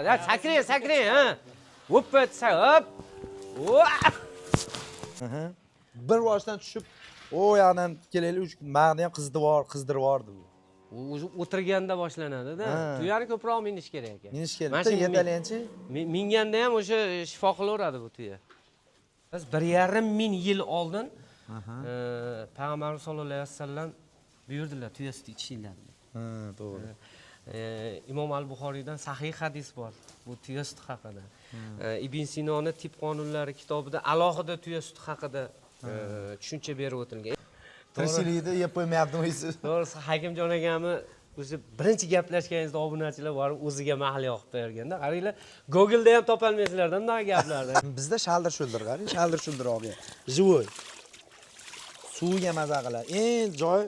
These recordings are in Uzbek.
Ya sakring ha. Hop etsa hop. Bir boshdan tushib, o yoqdan kelaylik 3 kun ma'ni ham qizdirib yubordi bu. O'tirganda boshlanadi-da. Tuyani ko'proq minish kerak ekan. Minish kerak. Bitta yetalanchi. Minganda ham o'sha shifo qilaveradi bu tuya. Biz 1,5 yil oldin Payg'ambarimiz sollallohu alayhi vasallam buyurdilar tuya suti ichinglar. To'g'ri. Imom al-Buxoriydan sahih hadis bor bu tuya suti haqida. Ibn Sinoni tib qonunlari kitobida alohida tuya suti haqida tushuncha berib o'tilgan. Tirikchilikda yeb qo'ymayaptimi? To'g'risi Hakimjon akami o'zi birinchi gaplashganingizda obunachilar borib o'ziga mahliyo qilib berganda, qaranglar, Google'da ham topolmaysizlar-da bunaqa gaplarni. Bizda shaldir-shuldir, qarang, shaldir-shuldir olgan. Живой. Suvga maza qiladi. Eng joy,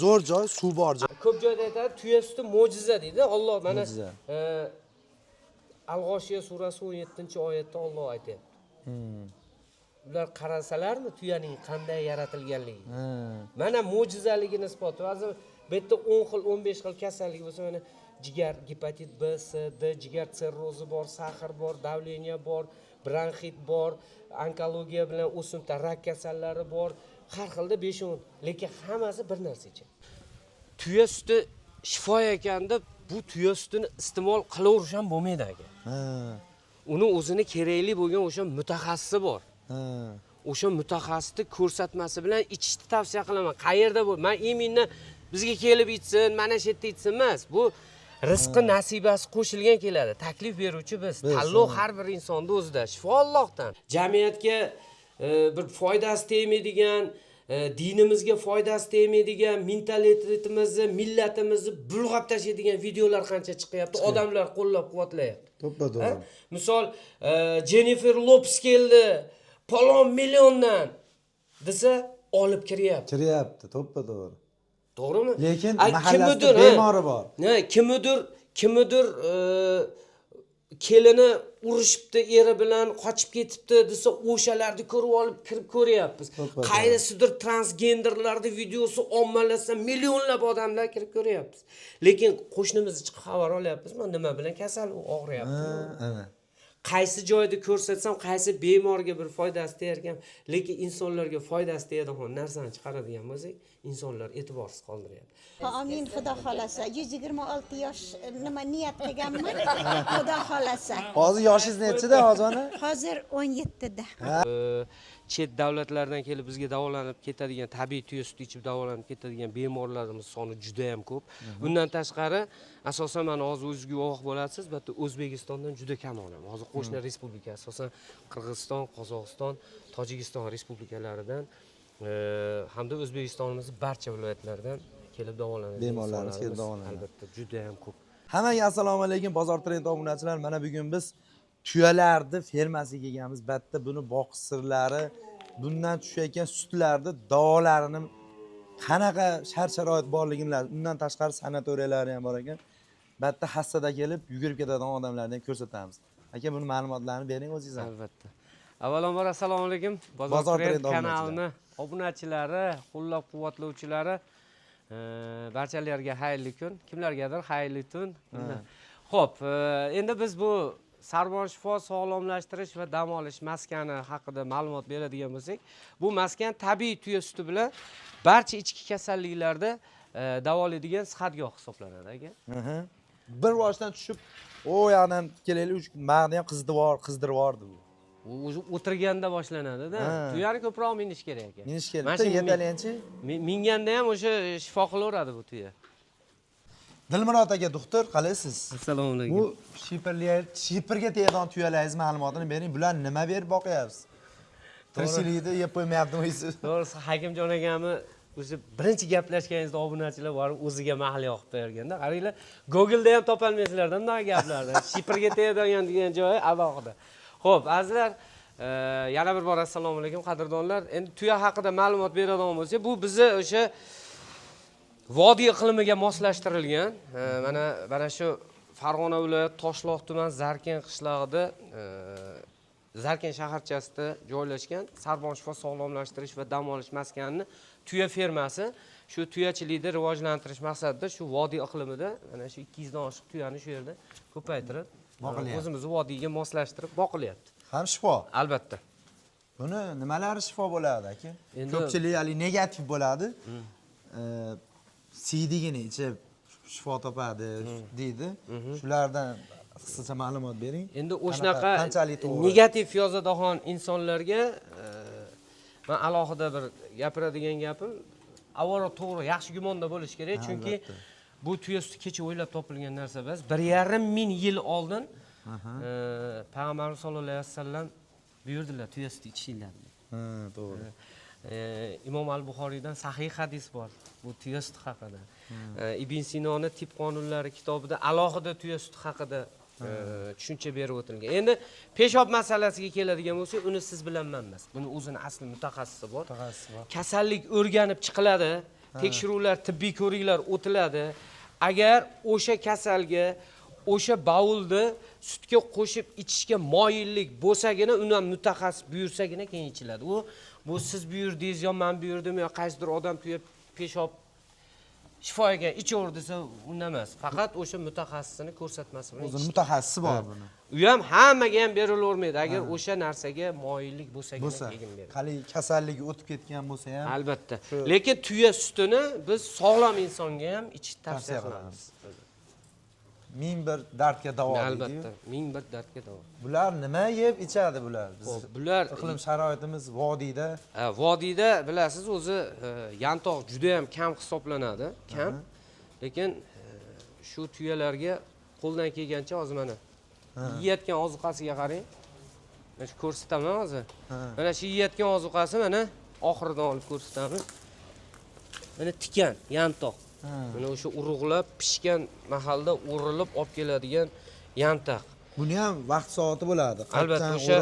zo'r joy, suv bor joy. Ko'p joyda aytadi, tuya suti mo'jiza deydi. Alloh mana Al-G'oshiya surasi 17-oyatda Alloh aytayapti. Ular qarasalarmi tuyaning qanday yaratilganligi. Mana mo'jizaligini isboti. Hozir bu yerda 10 xil, 15 xil kasallik bo'lsa, mana jigar, gepatit B, C, D, jigar sirrozi bor, sahr bor, davleniya bor, bronxit bor, onkologiya bilan o'simta rak kasallari bor. Har xilda 5-10, lekin hammasi bir narsa ichadi. Tuya suti shifo ekan deb bu tuya sutini iste'mol qilaverish ham bo'lmaydi aka. Uni o'zini kerakli bo'lgan o'sha mutaxassisi bor. O'sha mutaxassisni ko'rsatmasi bilan ichishni tavsiya qilaman. Qayerda bu? Men iminni bizga kelib ichsin, mana shu yerda ichsin emas. Bu rizqi nasibasi qo'shilgan keladi. Taklif beruvchi biz. Tanlov har bir insonda o'zida. Shifo Allohdan. Jamiyatga bir foydasi tegmaydigan, dinimizga foydasi tegmaydigan, mentalitetimizni, millatimizni bulg'ab tashlaydigan videolar qancha chiqyapti. Odamlar qo'llab-quvvatlayapti. To'ppa-to'g'ri. Misol Jennifer Lopez keldi, palon milliondan desa olib kiryapti. To'ppa-to'g'ri. To'g'rimi? Lekin mahallasida bemori bor. Kimdir kelini urishibdi, eri bilan qochib ketibdi desa, o'shalarni ko'rib olib kirib ko'ryapmiz. Qayrisidir transgenderlarning videosi ommalashsa, millionlab odamlar kirib ko'ryapmiz. Lekin qo'shnimizni chiqib xabar olyapmiz, nima bilan kasal og'riyapti. Qaysi joyda ko'rsatsam, qaysi bemorga bir foydasi tegarkan, lekin insonlarga foydasi tegadigan narsani chiqaradigan bo'lsak, insonlar e'tiborsiz qoldiryapti. Amin, xudo xolasa. 126 yosh nima niyat qilganman, xudo xolasa. Hozir yoshingiz nechida hozir? Hozir 17 da. Chet davlatlardan kelib bizga davolanib ketadigan, tabiiy tuya suti ichib davolanib ketadigan bemorlarimiz soni juda ham ko'p. Bundan tashqari, asosan mana hozir o'zingizga guvoh bo'lasiz, bu O'zbekistondan juda kam olaman. Hozir qo'shni respublika, asosan Qirg'iziston, Qozog'iston, Tojikiston respublikalaridan hamda O'zbekistonimizning barcha viloyatlaridan kelib davolanadigan bemorlarimiz kelib davolanadi. Albatta, juda ham ko'p. Hammaga assalomu alaykum, Bozor Trend obunachilar. Mana bugun biz tuyalarni fermasiga kelganmiz. Batta buni boqish sirlari, bundan tushayotgan sutlarni davolarini qanaqa shart-sharoit borligini, undan tashqari sanatoriyalari ham bor ekan. Batta hassada kelib yugurib ketadigan odamlarni ham ko'rsatamiz. Aka, buni ma'lumotlarini bering o'zingiz ham. Albatta. Avvalambor assalomu alaykum. Bozor Trend kanalini obunachilari, qo'llab-quvvatlovchilari, barchalarga xayrli kun, kimlargadir xayrli tun. Xo'p, endi biz bu Sarvon shifo sog'lomlashtirish va dam olish maskani haqida ma'lumot beradigan bo'lsak, bu maskan tabiiy tuya suti bilan barcha ichki kasalliklarda davolaydigan sihatgoh hisoblanadi aka. Bir boshdan tushib, o yoqdan kelaylik 3 kun ma'ni ham qizdirib yubordi bu. O'tirganda boshlanadi-da. Tuyani ko'proq minish kerak ekan. Minish kerak. Bitta yetalanchi. Minganda ham o'sha shifo qilaveradi bu tuya. Dilmurod aka, doktor, qalaysiz? Assalomu alaykum. Bu shipirga tegadigan tuyalaringiz ma'lumotini bering. Bular nima berib boqyapsiz? Tirikchilikda yeb qo'ymayaptimi? To'g'risi Hakimjon akami o'zi birinchi gaplashganingizda obunachilar borib o'ziga mahliyo qilib berganda, qaranglar, Google'da ham topolmaysizlar-da bunaqa gaplarni. Shipirga tegadigan degan joyi alohida. Xo'p, azizlar, yana bir bor assalomu alaykum qadrdonlar. Endi tuya haqida ma'lumot beradigan bo'lsak, bu bizni o'sha vodiy iqlimiga moslashtirilgan. Mana shu Farg'ona viloyati Toshloq tuman Zarkin qishlog'ida Zarkan shaharchasida joylashgan Sarbon shifo sog'lomlashtirish va dam olish maskanini tuya fermasi shu tuyachilikni rivojlantirish maqsadida shu vodiy iqlimida mana shu 200 dan oshiq tuyani shu yerda ko'paytirib o'zimizni vodiyga moslashtirib boqilyapti. Ham shifo. Albatta. Buni nimalari shifo bo'ladi aka? Endi- Ko'pchilik hali negativ bo'ladi. Siydigini ichib shifo topadi deydi. Shulardan qisqacha ma'lumot bering. Endi o'shanaqa qanchalik to'g'ri? negativ yozadigan insonlarga men alohida bir gapiradigan gapim, avvalo to'g'ri, yaxshi gumonda bo'lish kerak, chunki bu tuya suti kecha o'ylab topilgan narsa emas. 1,5 ming yil oldin Payg'ambarimiz sollallohu alayhi vasallam buyurdilar tuya suti ichinglar. Ha, to'g'ri. Imom al-Buxoriydan sahih hadis bor bu tuya suti haqida. Ibn Sinoni tib qonunlari kitobida alohida tuya suti haqida tushuncha berib o'tilgan. Endi peshob masalasiga keladigan bo'lsak, uni siz bilan men emas. Buni o'zini asli mutaxassisi bor. Kasallik o'rganib chiqiladi, tekshiruvlar, tibbiy ko'riklar o'tiladi. Agar o'sha kasalga, o'sha bavulni sutga qo'shib ichishga moyillik bo'lsagina, undan mutaxassis buyursagina keyin ichiladi. Bu siz buyurdingiz yo men buyurdim yo qaysidir odam tuya peshob shifoga ichaver desa unda emas. Faqat o'sha mutaxassisini ko'rsatmasi bilan. O'zini mutaxassisi bor buni. U ham hammaga ham berilavermaydi. Agar o'sha narsaga moyillik bo'lsagina keyin beradi. Qali kasalligi o'tib ketgan bo'lsa ham Albatta. Lekin tuya sutini biz sog'lom insonga ham ichishni tavsiya qilamiz. ming bir dardga davo deydi. Albatta, ming bir dardga davo. Bular nima yeb ichadi bular? Bular iqlim sharoitimiz vodiyda. Vodiyda bilasiz o'zi yantoq juda ham kam hisoblanadi, kam. Lekin shu tuyalarga qo'ldan kelgancha hozir mana yeyotgan ozuqasiga qarang. Mana shu ko'rsataman hozir. Mana shu yeyotgan ozuqasi mana oxiridan olib ko'rsatamiz. Mana tikan, yantoq. Mana o'sha urug'lab pishgan mahalda o'rilib olib keladigan yantoq. Buni ham vaqt soati bo'ladi. Albatta, o'sha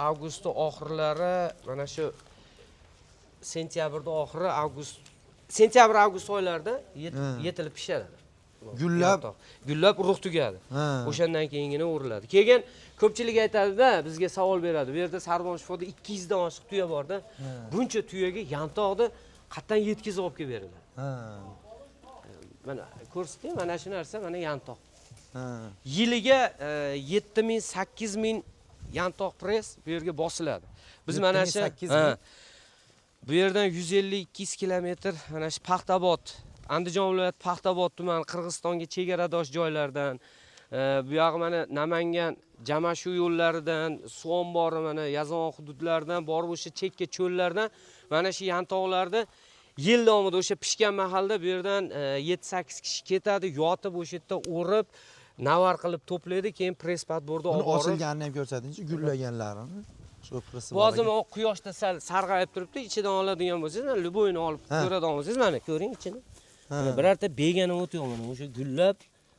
avgust oxirlari, mana shu sentyabrda oxiri, sentyabr-avgust oylarida yetilib pishadi. Gullab urug' tugadi. O'shandan keyingina o'riladi. Keyin ko'pchilik aytadi-da, bizga savol beradi. Bu yerda Sarbon shifoda 200 dan oshiq tuya bor-da. Buncha tuyaga yantoqni qatdan yetkazib olib kelib beriladi. Mana ko'rsating, mana shu narsa mana yantoq. Yiliga 7000, 8000 yantoq press bu yerga bosiladi. Biz mana shu bu yerdan 150-200 kilometr mana shu Paxtabod, Andijon viloyati Paxtabod tumani Qirg'izistonga chegaradosh joylardan, bu yoq mana Namangan, Jamashu yo'llaridan, suv ombori mana Yazon hududlaridan borib o'sha chekka cho'llardan mana shu yantoqlarni yil davomida o'sha pishgan mahalda bu yerdan 7-8 kishi ketadi, yotib o'sha yerda o'rib, navar qilib to'playdi, keyin press podborda olib borib. Osilganini ham ko'rsatingchi, gullaganlarini. Shu press bor. Hozir men quyoshda sal sarg'ayib turibdi, ichidan oladigan bo'lsangiz, luboyni olib ko'radigan bo'lsangiz, mana ko'ring ichini. Mana birorta begani o't yo'q, mana o'sha gullab.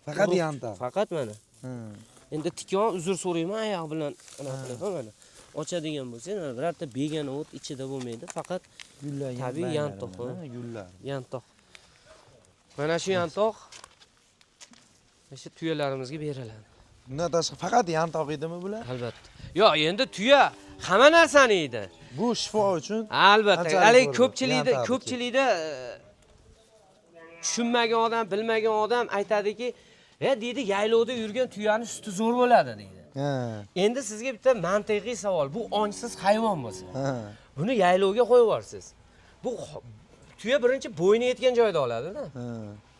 Faqat yantoq. Faqat mana. Endi tikon uzr so'rayman, oyoq bilan mana. Ochadigan bo'lsangiz, mana birorta begani o't ichida bo'lmaydi, faqat gullagan tabiiy yantoq, gullar. Yantoq. Mana shu yantoq o'sha tuyalarimizga beriladi. Bundan tashqari faqat yantoq edimi bular? Albatta. Yo'q, endi tuya hamma narsani yeydi. Bu shifo uchun albatta. Hali ko'pchilikda tushunmagan odam, bilmagan odam aytadiki, deydi, yaylovda yurgan tuyani suti zo'r bo'ladi deydi. Endi sizga bitta mantiqiy savol. Bu ongsiz hayvon bo'lsa, buni yaylovga qo'yib yuborsiz. Bu tuya birinchi bo'yni yetgan joyda oladi-da.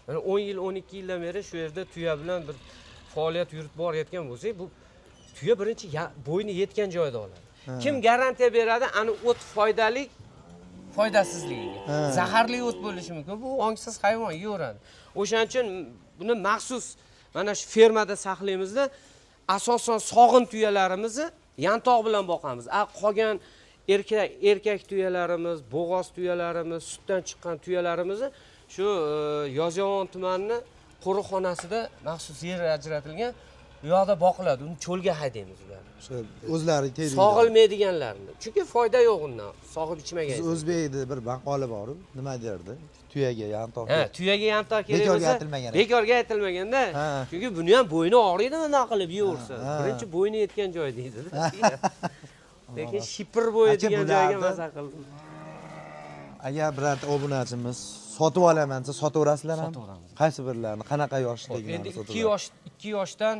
Mana 10 yil, 12 yildan beri shu yerda tuya bilan bir faoliyat yuritib borayotgan bo'lsak, bu tuya birinchi bo'yni yetgan joyda oladi. Kim garantiya beradi ani o't foydali, foydasizligiga? Zaharli o't bo'lishi mumkin. Bu ongsiz hayvon yeyveradi. O'shaning uchun buni maxsus mana shu fermada saqlaymizda, asosan sog'in tuyalarimizni yantoq bilan boqamiz. Qolgan erkak tuyalarimiz, bo'g'oz tuyalarimiz, sutdan chiqqan tuyalarimizni shu Yozyovon tumanining qo'riqxonasida maxsus yer ajratilgan, u yoqda boqiladi, uni cho'lga haydaymiz ularni. O'sha o'zlari tegdi. Sog'ilmaydiganlarni. Chunki foyda yo'q undan. Sog'ib ichmagan. Biz o'zbekda bir maqoli bor, nima derdi? Tuyaga yantoq. Ha, tuyaga yantoq kerak Bekorga bo'lsa, aytilmagan. bekorga aytilmaganda. Ha. Chunki buni ham bo'yni og'riydi mana qilib yeversa. Ha. Birinchi bo'yni yetgan joy deydi. Lekin shipir bo'yi Aka, degan joyga bularni- maza qildim. Agar birorta obunachimiz sotib olaman desa sotaverasizlar ham? Sotaveramiz. Qaysi birlarini, qanaqa Endi yoshdagilarni 2 yoshdan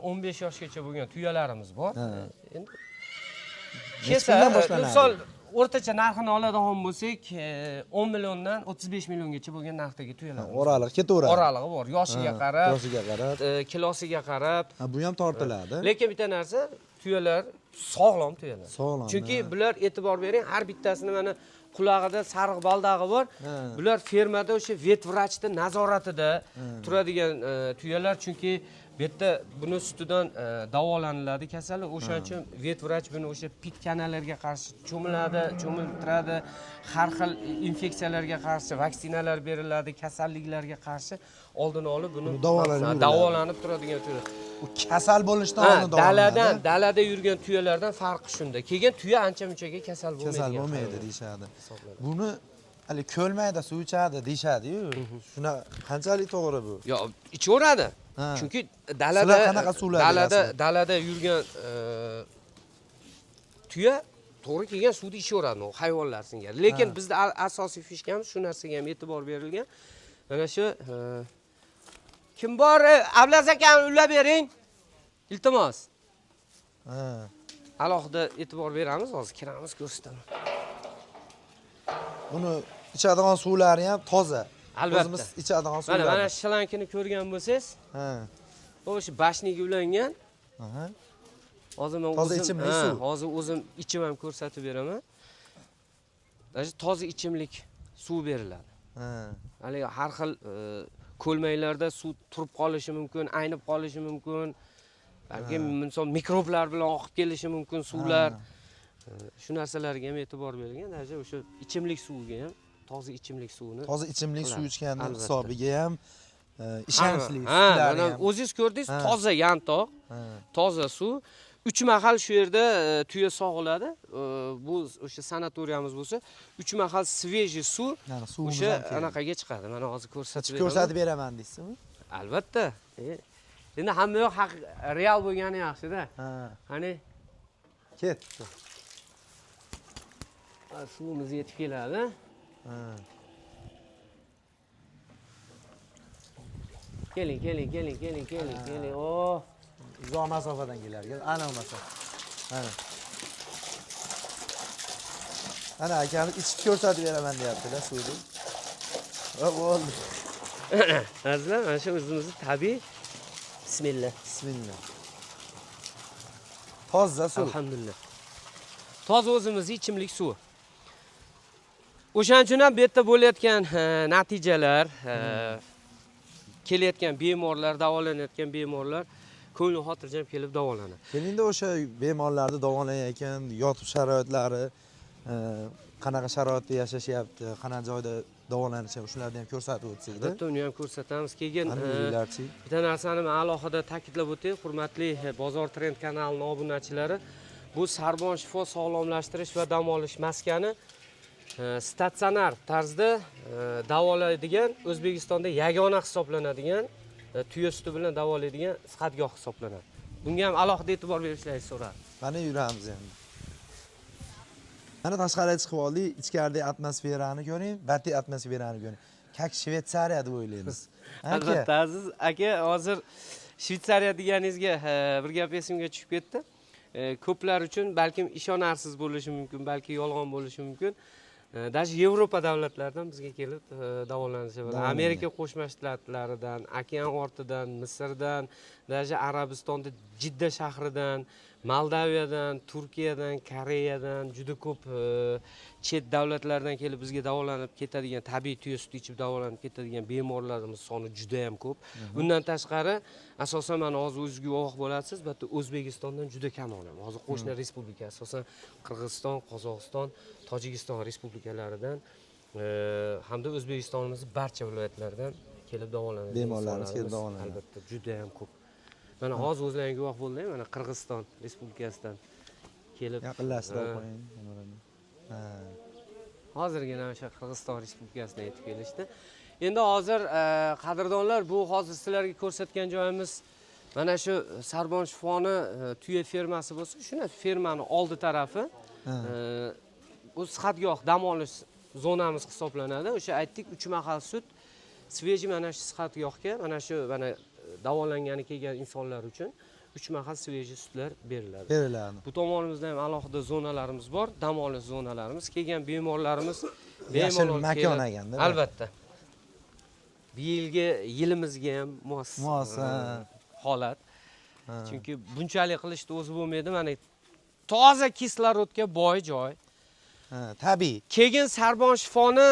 15 yoshgacha bo'lgan tuyalarimiz bor. Endi Necha puldan boshlanadi? misol o'rtacha narxini oladigan bo'lsak, 10 milliondan 35 milliongacha bo'lgan narxdagi tuyalar. Oraliq ketaveradi. Oralig'i bor, yoshiga qarab, Yoshiga qarab. kilosiga qarab. Ha, bu ham tortiladi. Lekin bitta narsa, tuyalar sog'lom tuyalar. Sog'lom, Chunki ha. bular e'tibor bering, har bittasini mana qulog'ida sariq baldog'i bor. Ha. Bular fermada o'sha vet vrachni nazoratida turadigan tuyalar, chunki bu yerda buni ustidan davolaniladi kasali. O'shaning uchun vet vrach buni o'sha pit kanallarga qarshi cho'miltiradi, har xil infeksiyalarga qarshi vaksinalar beriladi, kasalliklarga qarshi oldini olib buni davolanib turadigan tuyalar. U kasal bo'lishdan Ha, oldin davolanadi. dalada yurgan tuyalardan farqi shunda. Keyin tuya ancha-munchaga kasal bo'lmaydi. Kasal bo'lmaydi deyshadi. Buni hali ko'lmayda suv ichadi deyshadi-yu. Shuna qanchalik to'g'ri bu? Yo, ichaveradi. Ha. Chunki Sizlar qanaqa suvlar berasizlar? dalada yurgan tuya to'g'ri kelgan suvni ichaveradi, u hayvonlar singari. Lekin bizda asosiy fishkamiz shu narsaga ham e'tibor berilgan. Mana shu kim bor? Ablaza akani ullab bering. Iltimos. Ha. Alohida e'tibor beramiz, hozir kiramiz, ko'rsataman. Buni ichadigan suvlari ham toza. Albatta. O'zimiz ichadigan Mana suvlar. shlankini ko'rgan bo'lsangiz, Ha. o'sha bashniga ulangan. Aha. Hozir men Toza ichimlik suv. hozir o'zim ichim ham ko'rsatib beraman. Mana toza ichimlik suv beriladi. Ha. Haligi har xil ko'lmaylarda suv turib qolishi mumkin, aynib qolishi mumkin. Balki misol mikroblar bilan oqib kelishi mumkin suvlar. Shu narsalarga ham e'tibor berilgan. Даже o'sha ichimlik suviga ham toza ichimlik suvini. Toza ichimlik suv ichganning Albatta. hisobiga ham ishonchli Ha, suvlar mana ham. o'zingiz ko'rdingiz, toza yantoq, Ha. toza suv. 3 mahal shu yerda tuya sog'iladi. Bu o'sha sanatoriyamiz bo'lsa, 3 mahal sveji suv Mana suvimiz o'sha ham keldi. anaqaga chiqadi. Mana hozir ko'rsatib beraman. Ko'rsatib beraman deysizmi? Albatta. Endi hamma yoq haq real bo'lgani yaxshi-da. Ha. Qani Ket. suvimiz yetib keladi. Ha. Keling. Oh, Uzoq masofadan kelar. Ana masofa. Ana. Ana akamiz ichib ko'rsatib beraman deyapti-da suvni. Va bo'ldi. azizlar, mana shu o'zimizni tabiiy. Bismillah. Bismillah. Toza suv. Alhamdulillah. Toza o'zimizning ichimlik suvi. O'shaning uchun ham bu yerda bo'layotgan natijalar, kelayotgan bemorlar, davolanayotgan bemorlar ko'ngli xotirjam kelib davolanadi. Kelingda o'sha bemorlarni davolanayotgan yotib sharoitlari, qanaqa sharoitda yashashyapti, qanaqa joyda davolanishadi, shularni ham ko'rsatib o'tsak-da. Albatta, uni ham ko'rsatamiz. Keyin Alhamdulillah-chi. bitta narsani men alohida ta'kidlab o'tay, hurmatli Bozor Trend kanalining obunachilari. Bu Sarbon shifo sog'lomlashtirish va dam olish maskani statsionar tarzda davolaydigan, O'zbekistonda yagona hisoblanadigan, tuya suti bilan davolaydigan sihatgoh hisoblanadi. Bunga ham alohida e'tibor berishlaringizni so'radim. Mana yuramiz endi. Mana tashqariga chiqib oldik, ichkaridagi atmosferani ko'ring, battiy atmosferani ko'ring. Kak Shvetsariya deb o'ylaymiz. Albatta, aziz aka, hozir Shvetsariya deganingizga bir gap esimga tushib ketdi. Ko'plar uchun balkim ishonarsiz bo'lishi mumkin, balki yolg'on bo'lishi mumkin. Даже Yevropa davlatlaridan bizga kelib davolanishadi. Amerika Qo'shma Shtatlaridan, okean ortidan, Misrdan, даже Arabistonda Jidda shahridan, Moldaviyadan, Turkiyadan, Koreyadan juda ko'p chet davlatlardan kelib bizga davolanib ketadigan, tabiiy tuya suti ichib davolanib ketadigan bemorlarimiz soni juda ham ko'p. Bundan tashqari, asosan mana hozir o'zingiz guvoh bo'lasiz, balki O'zbekistondan juda kam onaman. Hozir qo'shni respublika, asosan Qirg'iziston, Qozog'iston, Tojikiston respublikalaridan hamda O'zbekistonimizning barcha viloyatlaridan kelib davolanadi. Bemorlarimiz kelib davolanadi. Albatta, juda ham ko'p. Mana hozir o'zlaring guvoh bo'ldinglar, mana Qirg'iziston Respublikasidan kelib. Yaqinlashtirib qo'ying. Ha. Hozirgina o'sha Qirg'iziston Respublikasidan yetib kelishdi. Endi hozir qadrdonlar, bu hozir sizlarga ko'rsatgan joyimiz mana shu Sarbon Shifoni tuya fermasi bo'lsa, shuna fermani oldi tarafi. Bu sihatgoh, dam olish zonamiz hisoblanadi. O'sha aytdik 3 mahal sut sveji mana shu sihatgohga, mana shu davolangani kelgan insonlar uchun 3 mahal sveji sutlar beriladi. Beriladi. Bu tomonimizda ham alohida zonalarimiz bor, dam olish zonalarimiz. Kelgan bemorlarimiz Yashil makon ekanda. Albatta. Bu yilimizga ham mos holat. Chunki bunchalik qilishni o'zi bo'lmaydi. Mana toza kislorodga boy joy. Tabiiy. Keyin Sarbon Shifoni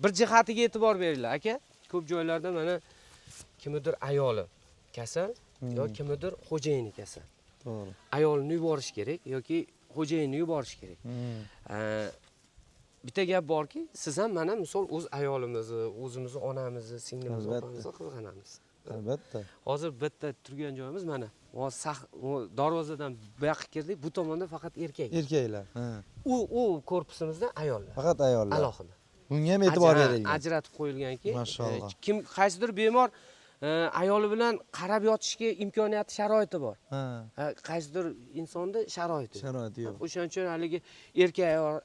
bir jihatiga e'tibor beringlar, aka. Ko'p joylarda mana kimdir ayoli kasal yoki kimdir xo'jayini kasal. To'g'ri. Ayolni yuborish kerak yoki xo'jayinni yuborish kerak. Bitta gap borki, siz ham mana misol o'z ayolimizni, o'zimizni onamizni, singlimizni, opamizni qizg'anamiz. Albatta. Hozir bitta turgan joyimiz mana. Darvozadan bu yoqqa kirdik, bu tomonda faqat erkak. Erkaklar. U korpusimizda ayollar. Faqat ayollar. Alohida. Bunga ham e'tibor bering. Ajratib qo'yilganki, Mashalloh. kim qaysidir bemor ayoli bilan qarab yotishga imkoniyati, sharoiti bor. Qaysidir insonda sharoiti yo'q. O'shaning uchun haligi erkak ayol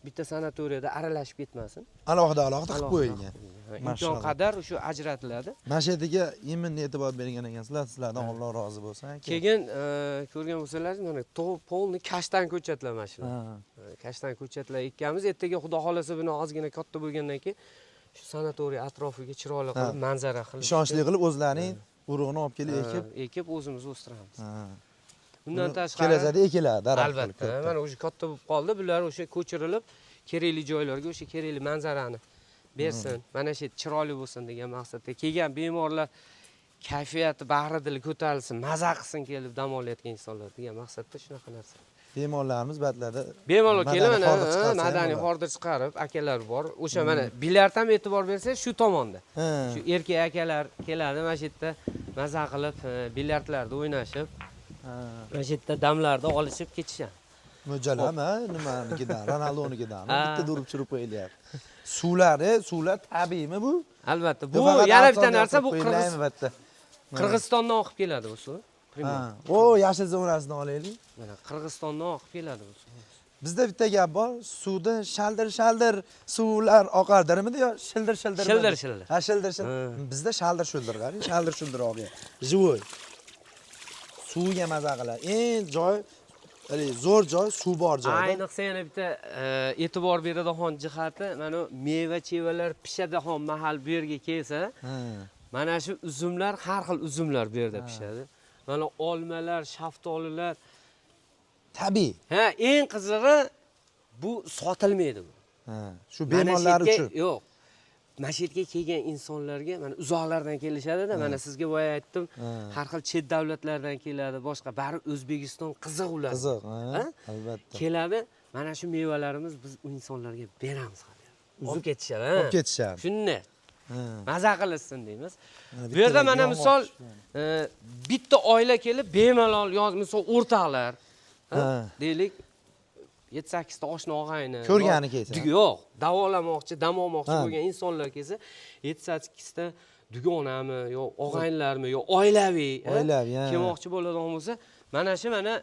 bitta sanatoriyada aralashib ketmasin. Alohida qilib qo'yilgan. Imkon qadar shu ajratiladi. Mana shu yerga imminni e'tibor bergan ekansizlar. Sizlardan Alloh rozi bo'lsin. Keyin ko'rgan bo'lsalaringiz, mana polni kashtan ko'chatlar mana shu. Kashtan ko'chatlar ekkamiz. Ertaga Xudo xolasa buni ozgina katta bo'lgandan keyin shu sanatoriy atrofiga chiroyli qilib, manzara qilib, ishonchli qilib o'zlarining urug'ini olib kelib ekib o'zimiz o'stiramiz. Undan tashqari kelajakda ekiladi, daraxt. Albatta, mana o'sha katta bo'lib qoldi. Bular o'sha ko'chirilib, kerakli joylarga o'sha kerakli manzarani bersin. Mana shu chiroyli bo'lsin degan maqsadda kelgan bemorlar kayfiyati, bag'ridili ko'tarilsin, maza qilsin kelib dam olayotgan insonlar degan maqsadda shunaqa narsa. Bemorlarimiz batlarda bemalol kelib mana madaniy hordir chiqarib akalar bor. O'sha mana bilyard ham e'tibor bersangiz shu tomonda. Shu erkak akalar keladi, mana shu yerda maza qilib bilyardlarda o'ynashib, mana shu yerda damlarda olishib ketishadi. Mo'ljallam, nimanikidan, Ronaldonikidan bitta urib chirib qo'yilyapti. Suvlar tabiiymi bu? Albatta. Bu yana bitta narsa, bu Qirg'izistondan oqib keladi bu suv. O, yashil zonasidan olaylik. Mana Qirg'izistondan oqib keladi bu suv. Bizda bitta gap bor, suvda shaldir suvlar oqardirmidi yo shildir? Shildir. Ha, shildir. Bizda shaldir qarang, shaldir oqyapti. Живой. Suvga maza qiladi. Eng joy, zo'r joy, suv bor joyda. Ayniqsa yana bitta e'tibor beradigan jihati, mana meva-chevalar pishadigan mahal bu yerga kelsa, mana shu uzumlar, har xil uzumlar bu yerda pishadi. Mana olmalar, shaftolilar tabiiy. Eng qizig'i bu sotilmaydi bu. Shu bemorlar uchun. Yo'q. Mana shu yerga kelgan insonlarga mana uzoqlardan kelishadi-da, mana sizga boya aytdim, har xil chet davlatlardan keladi, boshqa bari O'zbekiston qiziq ular. Qiziq, albatta. Keladi, mana shu mevalarimiz biz u insonlarga beramiz hali. Olib ketishadi, Olib ketishadi. Shunday. Maza qilsin deymiz. Bu yerda mana misol bitta oila kelib bemalol misol o'rtoqlar, deylik 7-8 ta oshna og'ayni ko'rgani kelsa. Yo'q, davolamoqchi, dam olmoqchi bo'lgan insonlar kelsa, 7-8 ta dugonami, yo og'aynilarmi, yo oilaviy kelmoqchi bo'ladigan bo'lsa, mana shu mana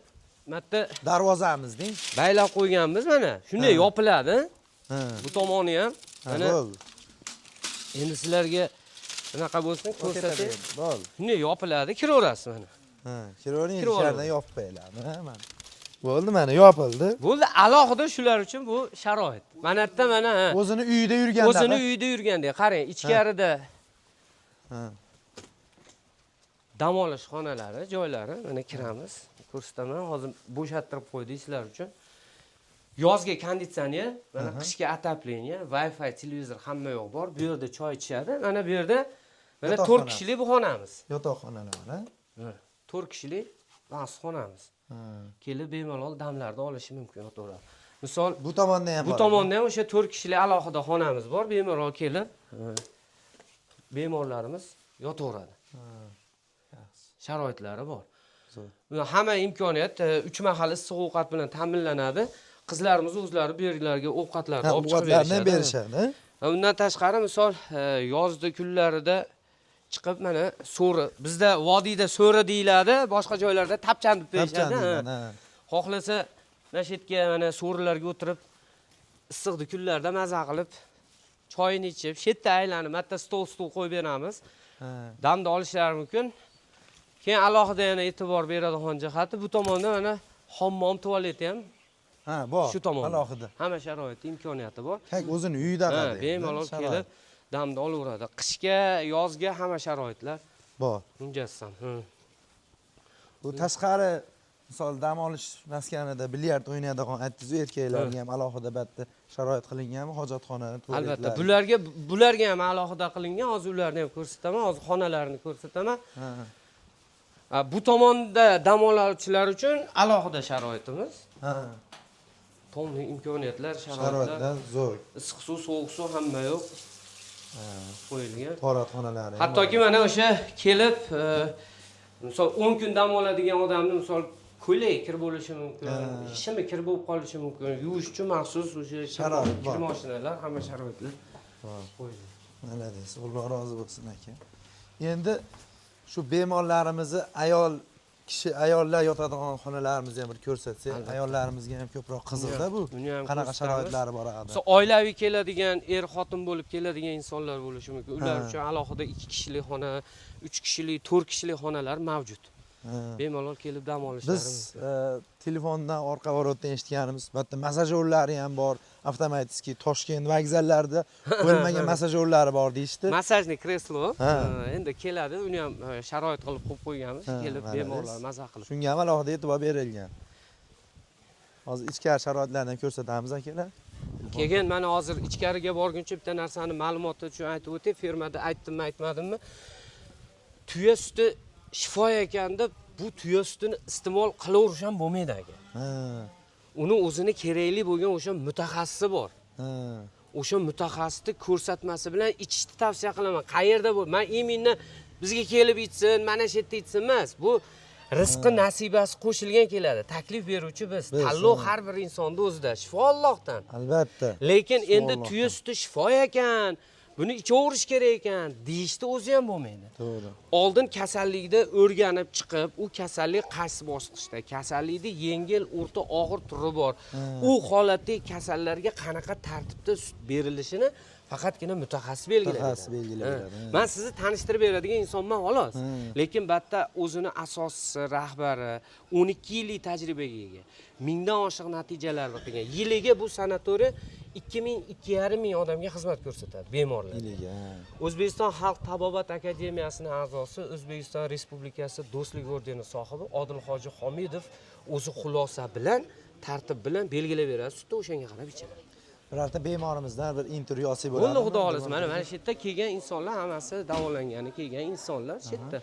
bitta darvozamizning baylab qo'yganmiz mana. Shunday yopiladi. Bu tomoni ham mana endi sizlarga bunaqa bo'lsin, ko'rsatay. Shunday yopiladi, kiraverasiz mana. Kiravering, ichkaridan yopib qo'yiladi. Mana. Bo'ldi, mana yopildi. Bo'ldi, alohida shular uchun bu sharoit. Mana yerda mana o'zini uyida yurganda. O'zini uyida yurganda, qarang, ichkarida dam olish xonalari, joylari, mana kiramiz. Ko'rsataman, hozir bo'shattirib qo'ydik sizlar uchun. Yozga konditsioner, mana qishga отопление, Wi-Fi, televizor hamma yo'q bor. Bu yerda choy ichadi. Mana bu yerda mana 4 kishilik bu xonamiz. Yotoqxonalar, ha? 4 kishilik bahs xonamiz. Kelib bemalol damlarda olishi mumkin o'tiradi. Misol bu tomonda ham bor. Bu tomonda ham o'sha 4 kishilik alohida xonamiz bor. Bemalol kelib bemorlarimiz yotaveradi. sharoitlari bor. Zo'r. Hamma imkoniyat 3 mahal issiq ovqat bilan ta'minlanadi. Qizlarimiz o'zlari bu yerlarga ovqatlarni olib chiqib Ovqatlarni berishadi. berishadi. Undan tashqari misol yozda kunlarida chiqib mana so'ri, bizda vodiyda so'ri deyiladi, boshqa joylarda tapchan deb berishadi. Xohlasa mana shu yerga mana so'rilarga o'tirib issiqdi kunlarda maza qilib choyini ichib, shu yerda aylanib, bitta stol qo'yib beramiz. Damda olishlari mumkin. Keyin alohida yana e'tibor beradigan jihati bu tomonda mana hammom, tualeti ham bor. shu tomonda. Alohida. Hamma sharoit, imkoniyati bor. O'zini uyida qiladi. Bemalol kelib damda olaveradi. Qishga, yozga hamma sharoitlar bor. mujassam. Bu tashqari misol dam olish maskanida bilyard o'ynaydigan aytdingiz, erkaklarga ham alohida batda sharoit qilinganmi? Hojatxona, tualetlar. Albatta, bularga ham alohida qilingan. Hozir ularni ham ko'rsataman, hozir xonalarni ko'rsataman. Bu tomonda dam oluvchilar uchun alohida sharoitimiz. Tomli imkoniyatlar, sharoitlar zo'r. Issiq suv, sovuq suv hamma yo'q. Qo'yilgan. To'ratxonalari. Hattoki mana o'sha kelib, misol 10 kun dam oladigan odamni misol ko'ylak kir bo'lishi mumkin, shimi kir bo'lib qolishi mumkin. Yuvish uchun maxsus o'sha sharoit bor. kir mashinalar, hamma sharoitlar qo'yilgan. Mana deysiz, Alloh rozi bo'lsin aka. Endi shu bemorlarimizni ayollar yotadigan xonalarimizni ham bir ko'rsatsak, ayollarimizga ham ko'proq qiziqda bu. Qanaqa sharoitlari bor haqida. Oilaviy keladigan, xotin bo'lib keladigan insonlar bo'lishi mumkin. Ular uchun alohida 2 kishilik xona, 3 kishilik, 4 kishilik xonalar mavjud. Bemalol kelib dam olishlari mumkin. Biz telefondan orqa varotdan eshitganimiz, bitta masajyorlari ham bor. Avtomatik Toshkent vokzallarida bo'lmagan masajyorlari bor deyishdi. Masajniy kreslo. Endi keladi, uni ham sharoit qilib qo'yib qo'yganmiz. Kelib bemorlar maza qilib. Shunga ham alohida e'tibor berilgan. Hozir ichkari sharoitlarni ko'rsatamiz akalar. Keyin mana hozir ichkariga borguncha bitta narsani ma'lumoti uchun aytib o'tay. Fermada aytdimmi, aytmadimmi? Tuya suti shifo ekan deb bu tuya sutini iste'mol qilaverish ham bo'lmaydi aka. Uni o'zini kerakli bo'lgan o'sha mutaxassisi bor. O'sha mutaxassisning ko'rsatmasi bilan ichishni tavsiya qilaman. Qayerda bo'l, men iminni bizga kelib ichsin, mana shu yerda ichsin emas. Bu rizqi nasibasi qo'shilgan keladi. Taklif beruvchi biz. Tanlov har bir insonning o'zida. Shifo Allohdan. Albatta. Lekin endi tuya suti shifo ekan, buni ichaverish kerak ekan deyishni o'zi ham bo'lmaydi. To'g'ri. Oldin kasallikda o'rganib chiqib, u kasallik qaysi bosqichda, kasallikning yengil, o'rta, og'ir turi bor. U holatdagi kasallarga qanaqa tartibda sut berilishini faqatgina mutaxassis belgilaydi. Men sizni tanishtirib beradigan insonman xolos. Lekin batta o'zini asoschisi, rahbari, 12 yillik tajribaga ega, mingdan oshiq natijalarni qilgan. Yiliga bu sanatoriy 2,5 odamga xizmat ko'rsatadi bemorlar. O'zbekiston Xalq tabobat akademiyasining a'zosi, O'zbekiston Respublikasi Do'stlik ordeni sohibi Odilhoji Homidov o'zi xulosa bilan, tartib bilan belgilab beradi, sutni o'shanga qarab ichadi. Birorta bemorimizdan bir intervyu olsak bo'ladi. Alloh xudo xohlasa, mana shu yerda kelgan insonlar hammasi davolangani kelgan insonlar shu yerda.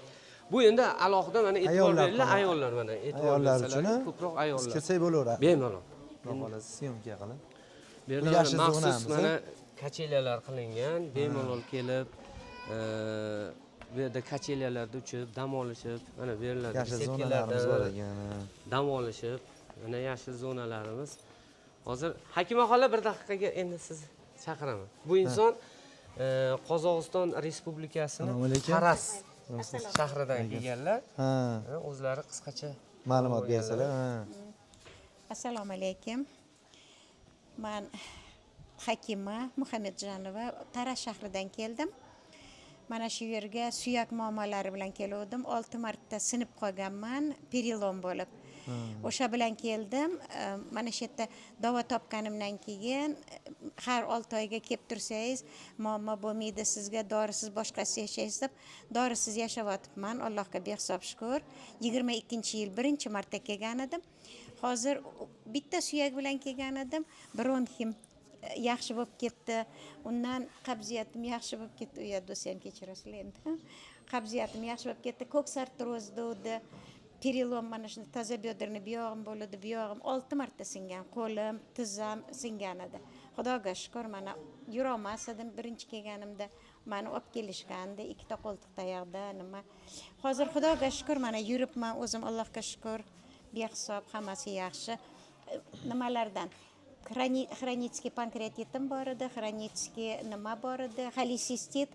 Bu endi alohida mana e'tibor beringlar, ayollar mana e'tibor bersalar, ko'proq ayollar. Kirsak bo'laveradi. Bemalol. Alloh xohlasa syomka qilib. Bu yerda maxsus mana kachelyalar qilingan, bemalol kelib bu yerda kachelyalarda uchib, dam olishib, mana beriladi. Yashil zonalarimiz bor ekan. Dam olishib, mana yashil zonalarimiz. Hozir Hakima xola bir daqiqaga endi sizni chaqiraman. Bu inson Qozog'iston Respublikasining Taras shahridan kelganlar. O'zlari qisqacha ma'lumot bersalar. Assalomu alaykum. Men Hakima Muhammadjonova Taras shahridan keldim. Mana shu yerga suyak muammolari bilan keldim. 6 marta sinib qolganman, perilom bo'lib. O'sha bilan keldim. Mana shu yerda davo topganimdan keyin har 6 oyga kelib tursangiz, muammo bo'lmaydi sizga, dorisiz boshqasi yashaysiz deb, dorisiz yashayotibman. Allohga behisob shukr. 22-yil birinchi marta kelgan edim. Hozir bitta suyak bilan kelgan edim. Bronxim yaxshi bo'lib ketdi. Undan qabziyatim yaxshi bo'lib ketdi. U yerda ham kechirasizlar endi. Qabziyatim yaxshi bo'lib ketdi. Ko'ksar troz dodi. Perilom mana shuni toza bioderni buyog'im bo'ladi, buyog'im 6 marta singan, qo'lim, tizzam singan edi. Xudoga shukr, mana yurolmas edim birinchi kelganimda. mani olib kelishgandi, ikkita qo'ltiq tayoqda nima. Hozir Xudoga shukr, mana yuribman o'zim, Allohga shukr. Behisob, hammasi yaxshi. Nimalardan? Xronitskiy pankreatitim bor edi, xronitskiy nima bor edi, xolesistit,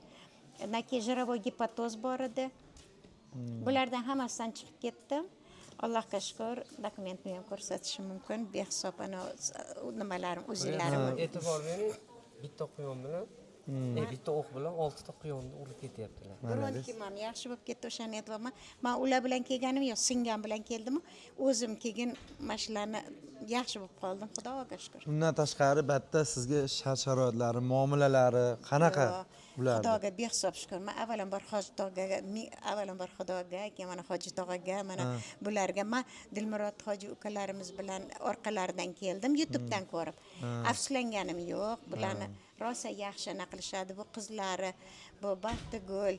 жировой gepatoz bor edi. Bulardan hammasidan chiqib ketdim. Allohga shukr, dokumentni ham ko'rsatishim mumkin. Behisob ana nimalarim, o'zinglarim. E'tibor bering, bitta quyon bilan bitta o'q bilan 6 ta quyonni urib ketyaptilar. Bironiki ham yaxshi bo'lib ketdi o'shani aytibman. Men ular bilan kelganim yo'q, singam bilan keldim. O'zim kelgan mashlarni yaxshi bo'lib qoldim, Xudoga shukr. Undan tashqari bitta sizga shart-sharoitlari, muomalalari qanaqa ular? Xudoga behisob shukr. Men avvalambor Hoji tog'aga, avvalambor Xudoga, keyin mana Hoji tog'aga, mana bularga men Dilmurod Hoji ukalarimiz bilan orqalaridan keldim, YouTubedan ko'rib. Afsuslanganim yo'q. Bularni rosa yaxshi naqlishadi bu qizlari, bu Baxtigul,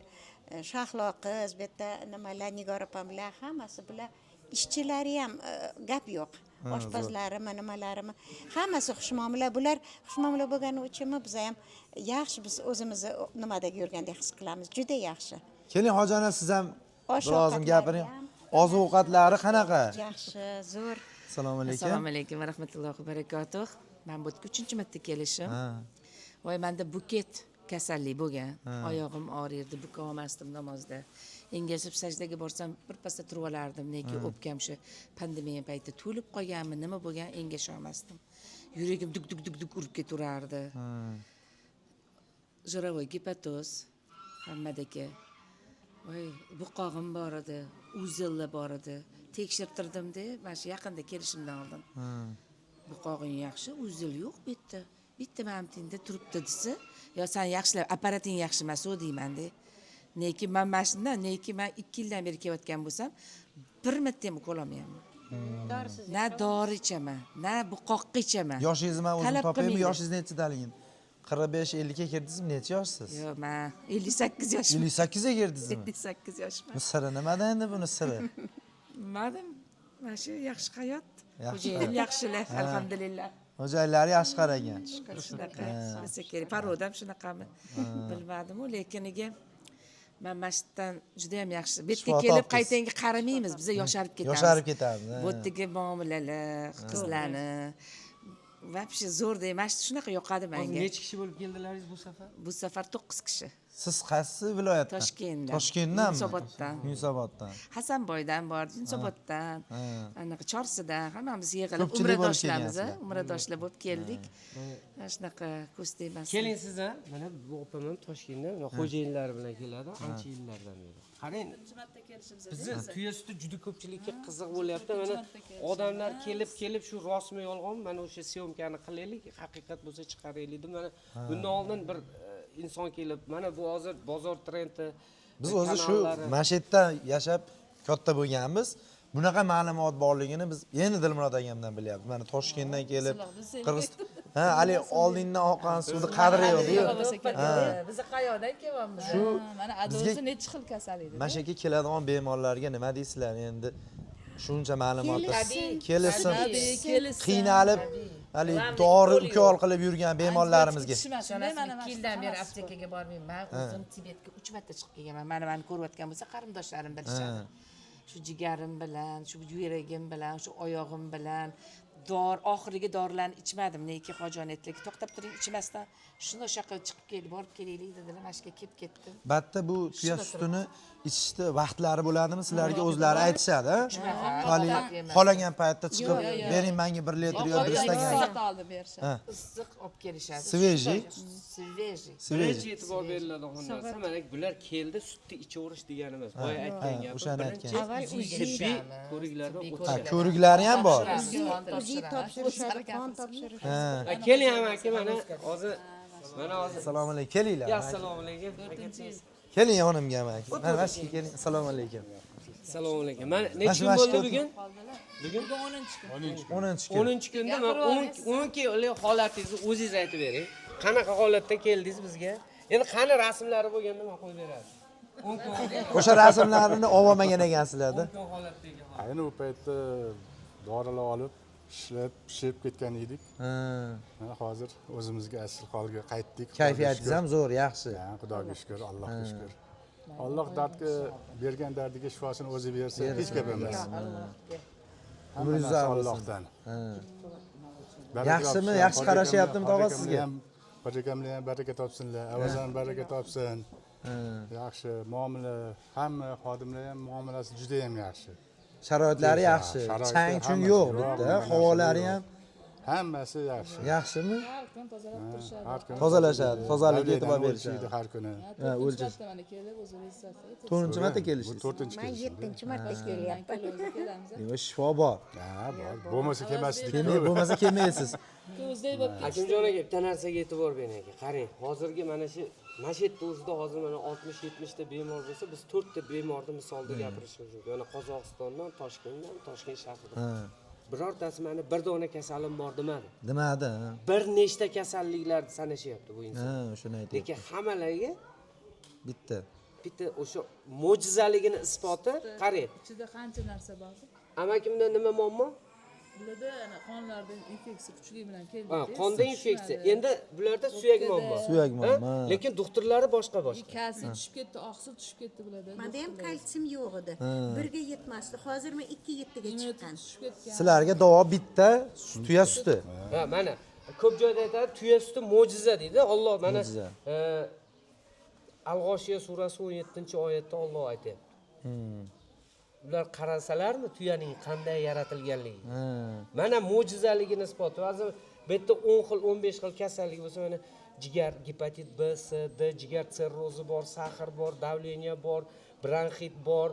Shahlo qiz, bu yerda nimalar Nigora opam bilan hammasi bular ishchilari ham gap yo'q. Oshpazlarimi, nimalarimi, hammasi xushmuomala. Bular xushmuomala bo'lgani uchun biz ham yaxshi, biz o'zimizni nimadagi yurgandek his qilamiz. Juda yaxshi. Keling Hojana, siz ham Osh-ovqatlari birozim gapiring. Oziq-ovqatlari qanaqa? Yaxshi, zo'r. Assalomu alaykum. Assalomu alaykum va rahmatullohi va barakatuh. Men bu 3-chi marta kelishim. Voy, menda buket kasallik bo'lgan. Oyog'im og'rirdi, buka olmasdim namozda. Engashib sajdaga borsam birpasda turib olardim, lekin o'pkam shu pandemiya payti to'lib qolganmi, nima bo'lgan, engasha olmasdim. Yuragim duk urib ketaverardi. Жировой gepatoz hammadagi. Voy, buqog'im bor edi, uzillar bor edi. Tekshirtirdim-da, mana shu yaqinda kelishimdan oldin. Buqog'ing yaxshi, uzil yo'q bu yerda. Bitta mamtinda turibdi desa, yo sen yaxshilab, apparating yaxshi emas u deyman-da. Neki men mashina, neki men 2 yildan beri kelayotgan bo'lsam, bir marta ham ko'rolmayman. Na dori ichaman, na buqoqqa ichaman. Yoshingizni men o'zim topaymi? Yoshingiz nechidaligingiz? 45-50 ga kirdingizmi? Necha yoshsiz? Yo'q, men 58 yoshman. 58 ga kirdingizmi? 58 yoshman. Bu siri nimada endi buni siri? Nimadim? Mana shu yaxshi hayot. Yaxshi Xo'jayin yaxshilar, alhamdulillah. Xo'jayinlari yaxshi qaragan. Shunaqa. Bo'lsa kerak. Parodam shunaqami? Bilmadim-ku, lekin men mashdan juda ham yaxshi. Bu yerga kelib qaytanga qaramaymiz, biz yosharib ketamiz. Yosharib ketamiz. Bu yerdagi muomalalar, qizlarni вообще zo'r deyman, shunaqa yoqadi menga. Necha kishi bo'lib keldilaringiz bu safar? Bu safar 9 kishi. Siz qaysi viloyatdan? Toshkentdan. Toshkentdanmi? Yunusoboddan. Yunusoboddan. Hasanboydan bor, Yunusoboddan, anaqa Chorsidan hammamiz yig'ilib Ko'pchilik bo'lib umradoshlarmiz, kelgansizlar. umradoshlar bo'lib keldik. Shunaqa ko'stayman. Keling siz ham, mana bu opam ham Toshkentdan, xo'jayinlari bilan keladi, ancha yillardan beri. Qarang, bizni tuya suti juda ko'pchilikka qiziq bo'lyapti. Mana odamlar kelib shu rostmi yolg'onmi, mana o'sha syomkani qilaylik, haqiqat bo'lsa chiqaraylik deb. Mana bundan oldin bir inson kelib, mana bu hozir bozor trendi. Biz o'zi shu Mashhedda yashab katta bo'lganmiz. Bunaqa ma'lumot borligini biz endi Dilmurod akamdan bilyapmiz. Mana Toshkentdan kelib, Qirg'iziston, ali oldindan oqqan suvni qadri yo'q-ku. Biz qayoqdan kelyapmiz? Shu mana adozi necha xil kasal edi. Mana shu yerga keladigan bemorlarga nima deysizlar endi? Shuncha ma'lumotlar kelsin, qiynalib, hali dori ukol qilib yurgan bemorlarimizga. Mana 2 yildan beri aptekaga bormayman. O'zim Tibetga 3 marta chiqib kelganman. Mana meni ko'rayotgan bo'lsa, qarindoshlarim bilishadi. Shu jigarim bilan, shu yuragim bilan, shu oyog'im bilan oxirgi dorilarni ichmadim. Neki hojonatlarga to'xtab turing, ichmasdan shuni o'sha qilib chiqib kelib, borib kelaylik dedilar. Mana shu yerga kelib ketdim. Batta bu tuya sutini ichishda vaqtlari bo'ladimi? Sizlarga o'zlari aytishadi, xolagan paytda chiqib, bering menga 1 litr yo 1 stakan. oldi berishadi. Issiq olib kelishadi. Svejiy. Birinchi e'tibor beriladigan narsa, mana bular keldi, sutni ichaverish deganimiz. Boya aytgan gap. O'shani aytgan. Tibbiy ko'riklardan o'tishadi. Ko'riklari ham bor. Uzi topshirishadi, qon topshirishadi. Keling ham aka, mana hozir Assalomu alaykum. Kelinglar. Assalomu alaykum. Keling yonimga aka. Mana shu keling. Assalomu alaykum. Assalomu alaykum. Mana necha kun bo'ldi bugun? Bugun 10-chi kun. 10-kunda men 10 kunlik holatingizni o'zingiz aytib bering. Qanaqa holatda keldingiz bizga? Endi qani rasmlari bo'lganda men qo'yib berasiz. 10 kun. O'sha rasmlarini olmagan ekansizlar-da. 10 kun holatdagi. Ayni u paytda dorilar olib ishlab pishib ketgan edik. Ha. Mana hozir o'zimizga asl holga qaytdik. Kayfiyatingiz ham zo'r, yaxshi. Ha, Xudoga shukr, Allohga shukr. Alloh dardga bergan dardiga shifosini o'zi bersa, hech gap emas. Umringiz Hamma narsa uzoq bo'lsin. Allohdan. Yaxshimi? Yaxshi qarashyaptimi tog'a sizga? Bajakamlar ham baraka topsinlar, avazan baraka topsin. Yaxshi muomala, hamma xodimlar ham muomalasi juda ham yaxshi. Sharoitlari yaxshi. Sharoiti Chang chung hammasi yo'q yo'q, bitta. bu narsa Havolari yo'q. ham Hammasi yaxshi. yaxshimi? Har kun tozalab turishadi. Har kuni Tozalashadi, tozaligiga e'tibor davlatdan berishadi. o'lchaydi har kuni. Ha, o'lchash. Mana kelib o'zingiz istasiz. 4-marta Bu kelishingiz. 4-chi man kelishim. 7-chi marta kelyapman. Kelamiz. Demak, shifo bor. Ha, bor. Bo'lmasa kelmasdik. Bo'lmasa kelmaysiz. Ko'zdek bo'lib Akimjon aka bitta narsaga e'tibor bering aka. Qarang, hozirgi mana shu yerda o'zida hozir mana 60-70 ta bemor bo'lsa, biz 4 ta bemorni misolda gapirishimiz mumkin. Mana Qozog'istondan, Toshkentdan, Toshkent shahridan. Ha. Birortasi mani bir dona kasalim bor demadi. Demadi. Bir nechta kasalliklarni sanashyapti bu inson. Ha, shuni ayting. Lekin hammalariga Bitta. bitta o'sha mo'jizaligini isboti qarang. ichida qancha narsa bor. Amakimda nima muammo? Bularda ana qonlarda infeksiya kuchli bilan keldi. Ha, qonda infeksiya. Endi bularda suyak muammo. Suyak muammo. Ha? Lekin doktorlari boshqa. Kalsiy tushib ketdi, oqsil tushib ketdi bularda. Menda ham kalsiyum yo'q edi. 1 ga yetmasdi. Hozir men 2-7 ga chiqqan. Tushib ketgan. Sizlarga davo bitta, tuya suti. Ha, mana ko'p joyda aytadi, tuya suti mo'jiza deydi. Alloh mana Mo'jiza. Al-G'oshiya surasi 17-oyatda Alloh aytayapti. Ular qarasalarmi tuyaning qanday yaratilganligi. Ha. Mana mo'jizaligini isboti. Hozir bu yerda 10 xil, 15 xil kasallik bo'lsa, mana jigar gepatit B, C, D, jigar sirrozi bor, sahr bor, davleniya bor, bronxit bor,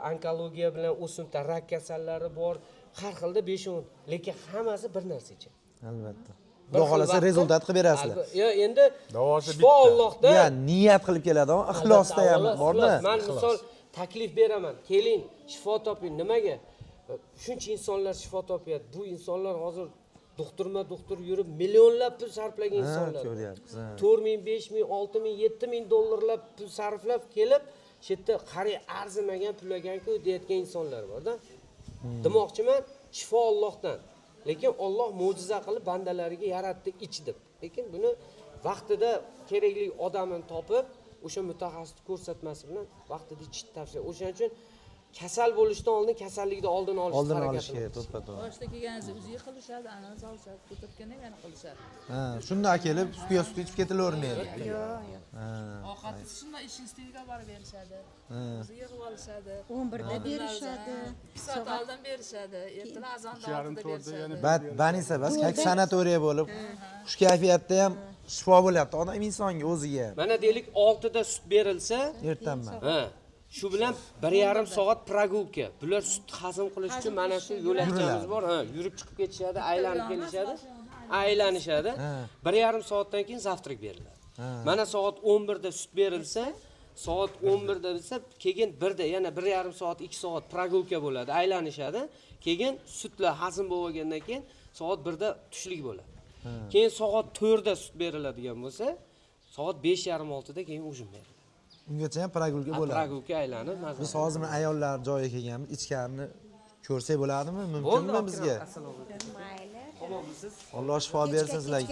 onkologiya bilan o'simta rak kasallari bor. Har xilda 5-10, lekin hammasi bir narsa ichadi. Albatta. Bir Xudo xil xolasa vaqtda- rezultat qilib berasizlar. Yo, endi Davosi shifo bitta. Allohda. Ya niyat qilib keladi, ixlosda ham Albatta, borda. ixlos. Men misol taklif beraman. Keling, shifo toping. Nimaga? Shuncha insonlar shifo topyapti. Bu insonlar hozir doktor yurib millionlab pul sarflagan Ha, insonlar. ko'ryapmiz. 4 ming, 5 ming, 6 ming, 7 ming dollarlab pul sarflab kelib, shu yerda qarang arzimagan pulagan-ku deyotgan insonlar bor-da. Demoqchiman, shifo Allohdan. Lekin Alloh mo'jiza qilib bandalariga yaratdi ich deb. Lekin buni vaqtida kerakli odamni topib, o'sha mutaxassisni ko'rsatmasi bilan vaqtida ichishni tavsiya. O'shaning uchun kasal bo'lishdan oldin kasallikni oldini olish Oldin harakatini olish kerak, to'ppa-to'g'ri. Boshda kelganingizda o'zingiz qilishadi, anani solishadi, ko'targandan yana qilishadi. Ha, shundan kelib tuya suti ichib ketilavermaydi. Ovqatni shunday ishingiz tezga borib berishadi. O'zi yig'ib olishadi. 11 da berishadi. 2 soat oldin berishadi. Ertalab azonda 2,5 oltida to'rtda berishadi. Banisa bas, kak sanatoriya bo'lib, xush kayfiyatda ham shifo bo'lyapti odam insonga o'ziga. Mana deylik 6 da sut berilsa, Ertanman. ha, shu bilan 1,5 soat progrulka. Bular sut hazm qilish uchun mana shu yo'lakchamiz bor. Ha, yurib chiqib ketishadi, aylanib kelishadi, aylanishadi. 1,5 soatdan keyin zavtrak beriladi. Mana soat 11 da sut berilsa, soat 11 da bo'lsa, keyin 1 da yana 1,5 soat, 2 soat progrulka bo'ladi, aylanishadi. Keyin sutlar hazm bo'lgandan keyin soat 1 da tushlik bo'ladi. Keyin soat 4 da sut beriladigan bo'lsa, soat 5:30-6 da keyin ujin beriladi. Ungacha ham pragulga bo'ladi. Progrulka aylanib, mazza. Biz hozir ayollar joyiga kelganmiz, ichkarini ko'rsak bo'ladimi? Mumkinmi bizga? Mayli. Alloh shifo bersin sizlarga.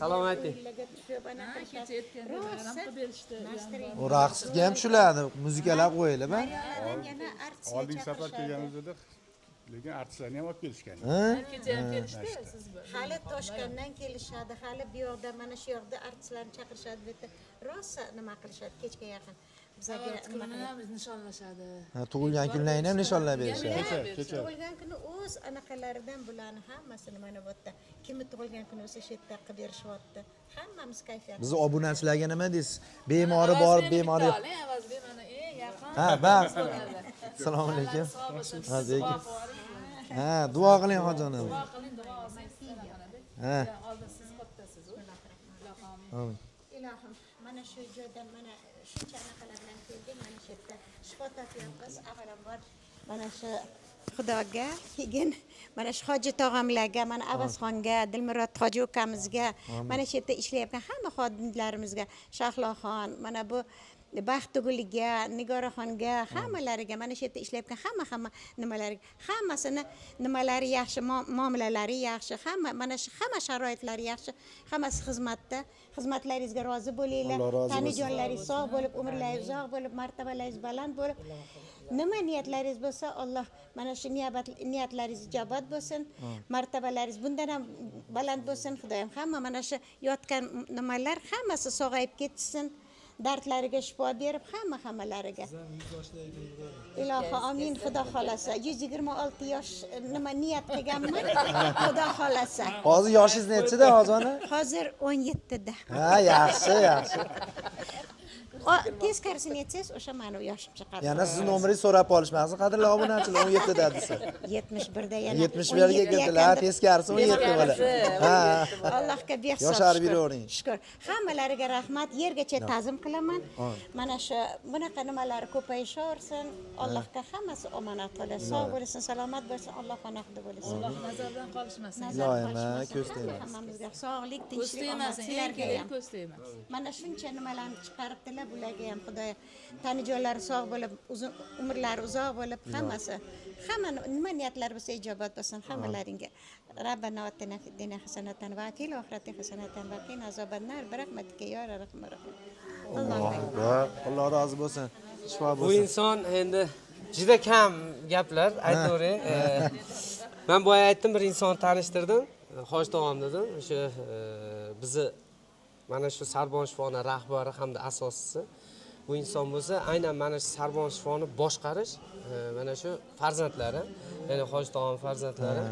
Salom ayting. Kecha aytganda bayram qilib berishdi. U raqsga ham tushiladi, muzikalar qo'yilib, ha? Yana artist Oldingi safar kelganimizda lekin artistlarni ham olib kelishgan. Kecha ham kelishdi, siz bir. hali Toshkentdan kelishadi, hali bu yoqda mana shu yoqda artistlarni chaqirishadi, bu yerda rosa nima qilishadi kechga yaqin. Bizga Kunini ham nishonlashadi. Ha, tug'ilgan kunlaringni ham nishonlab berishadi. Kecha tug'ilgan kuni o'z anaqalaridan bularni hammasini mana bu yerda kimni tug'ilgan kuni o'sha yerda qilib berishyapti. Hammamiz kayfiyat. Biz obunachilarga nima deysiz? Bemori bor, bemori yo'q. Avazga mana eng yaqin. Ha, bas. Assalomu alaykum. Alaykum. Ha, duo qiling hojonim. Duo qiling, duo olsangiz Ha. oldin siz kattasiz. Amin. Ilohim, mana shu joydan mana shuncha anaqalar bilan keldik, mana shu yerda shifo topyapmiz. Avvalambor mana shu Xudoga, keyin mana shu hoji tog'amlarga, mana Avazxonga, Dilmurod hoji ukamizga, mana shu yerda ishlayotgan hamma xodimlarimizga, Shahloxon, mana bu Baxtiguliga, Nigoraxonga, hammalariga mana shu yerda ishlayotgan hamma nimalariga, hammasini nimalari yaxshi, muomalalari yaxshi, mana shu hamma sharoitlari yaxshi, hammasi xizmatda. Xizmatlaringizga rozi bo'linglar. Alloh rozi bo'lsin. Tanijonlaringiz sog' bo'lib, umrlaringiz uzoq bo'lib, martabalaringiz baland bo'lib, nima niyatlaringiz bo'lsa, Alloh mana shu niyatlaringiz ijobat bo'lsin. Martabalaringiz bundan ham baland bo'lsin. Xudoyim hamma mana shu yotgan nimalar hammasi sog'ayib ketsin. Dardlariga shifo berib hammalariga. Ilohi amin, Xudo xolasa. 126 yosh nima niyat qilganman. Xudo xolasa. Hozir yoshingiz nechida hozir? Hozir 17 da. Ha, yaxshi, yaxshi. Teskarisini aytsangiz, o'sha meni yoshim chiqadi. Yana sizni nomeringizni so'rab qolishmasin. Qadrli obunachilar, 17 da desa. 71 da yana. 71 ga keldilar, teskarisi 17 bo'ladi. Ha. Allohga behsob. Yoshar beravering. Shukr. Hammalariga rahmat, yergacha ta'zim qilaman. Mana shu bunaqa nimalari ko'payishaversin. Allohga hammasi omonat qilsin. Sog' bo'lsin, salomat bo'lsin, Alloh panohida bo'lsin. Alloh nazardan qolishmasin. Iloyim, ko'z tegmas. Hammamizga sog'lik, Ko'z tinchlik, omad tegmasin, eng sizlarga kerak ham. ko'z tegmas. Mana shuncha nimalarni chiqaribdilar, bularga ham Xudoy tanijonlari sog' bo'lib, uzun umrlari uzoq bo'lib, hammasi hamma nima niyatlari bo'lsa ijobat bo'lsin hammalaringga. Rabbana atina fid dunya hasanatan va fil oxirati hasanatan va qina azobannar bi rahmatika ya arhamar rohim. Alloh rozi bo'lsin. Shifo Bu bo'lsin. inson endi juda kam gaplar aytavering. Men boya aytdim, bir inson tanishtirdim. Hoji tog'am dedim. O'sha bizni mana shu Sarbon shifoni rahbari hamda asoschisi. Bu inson bo'lsa, aynan mana shu Sarbon shifoni boshqarish mana shu farzandlari, ya'ni Hoji tog'am farzandlari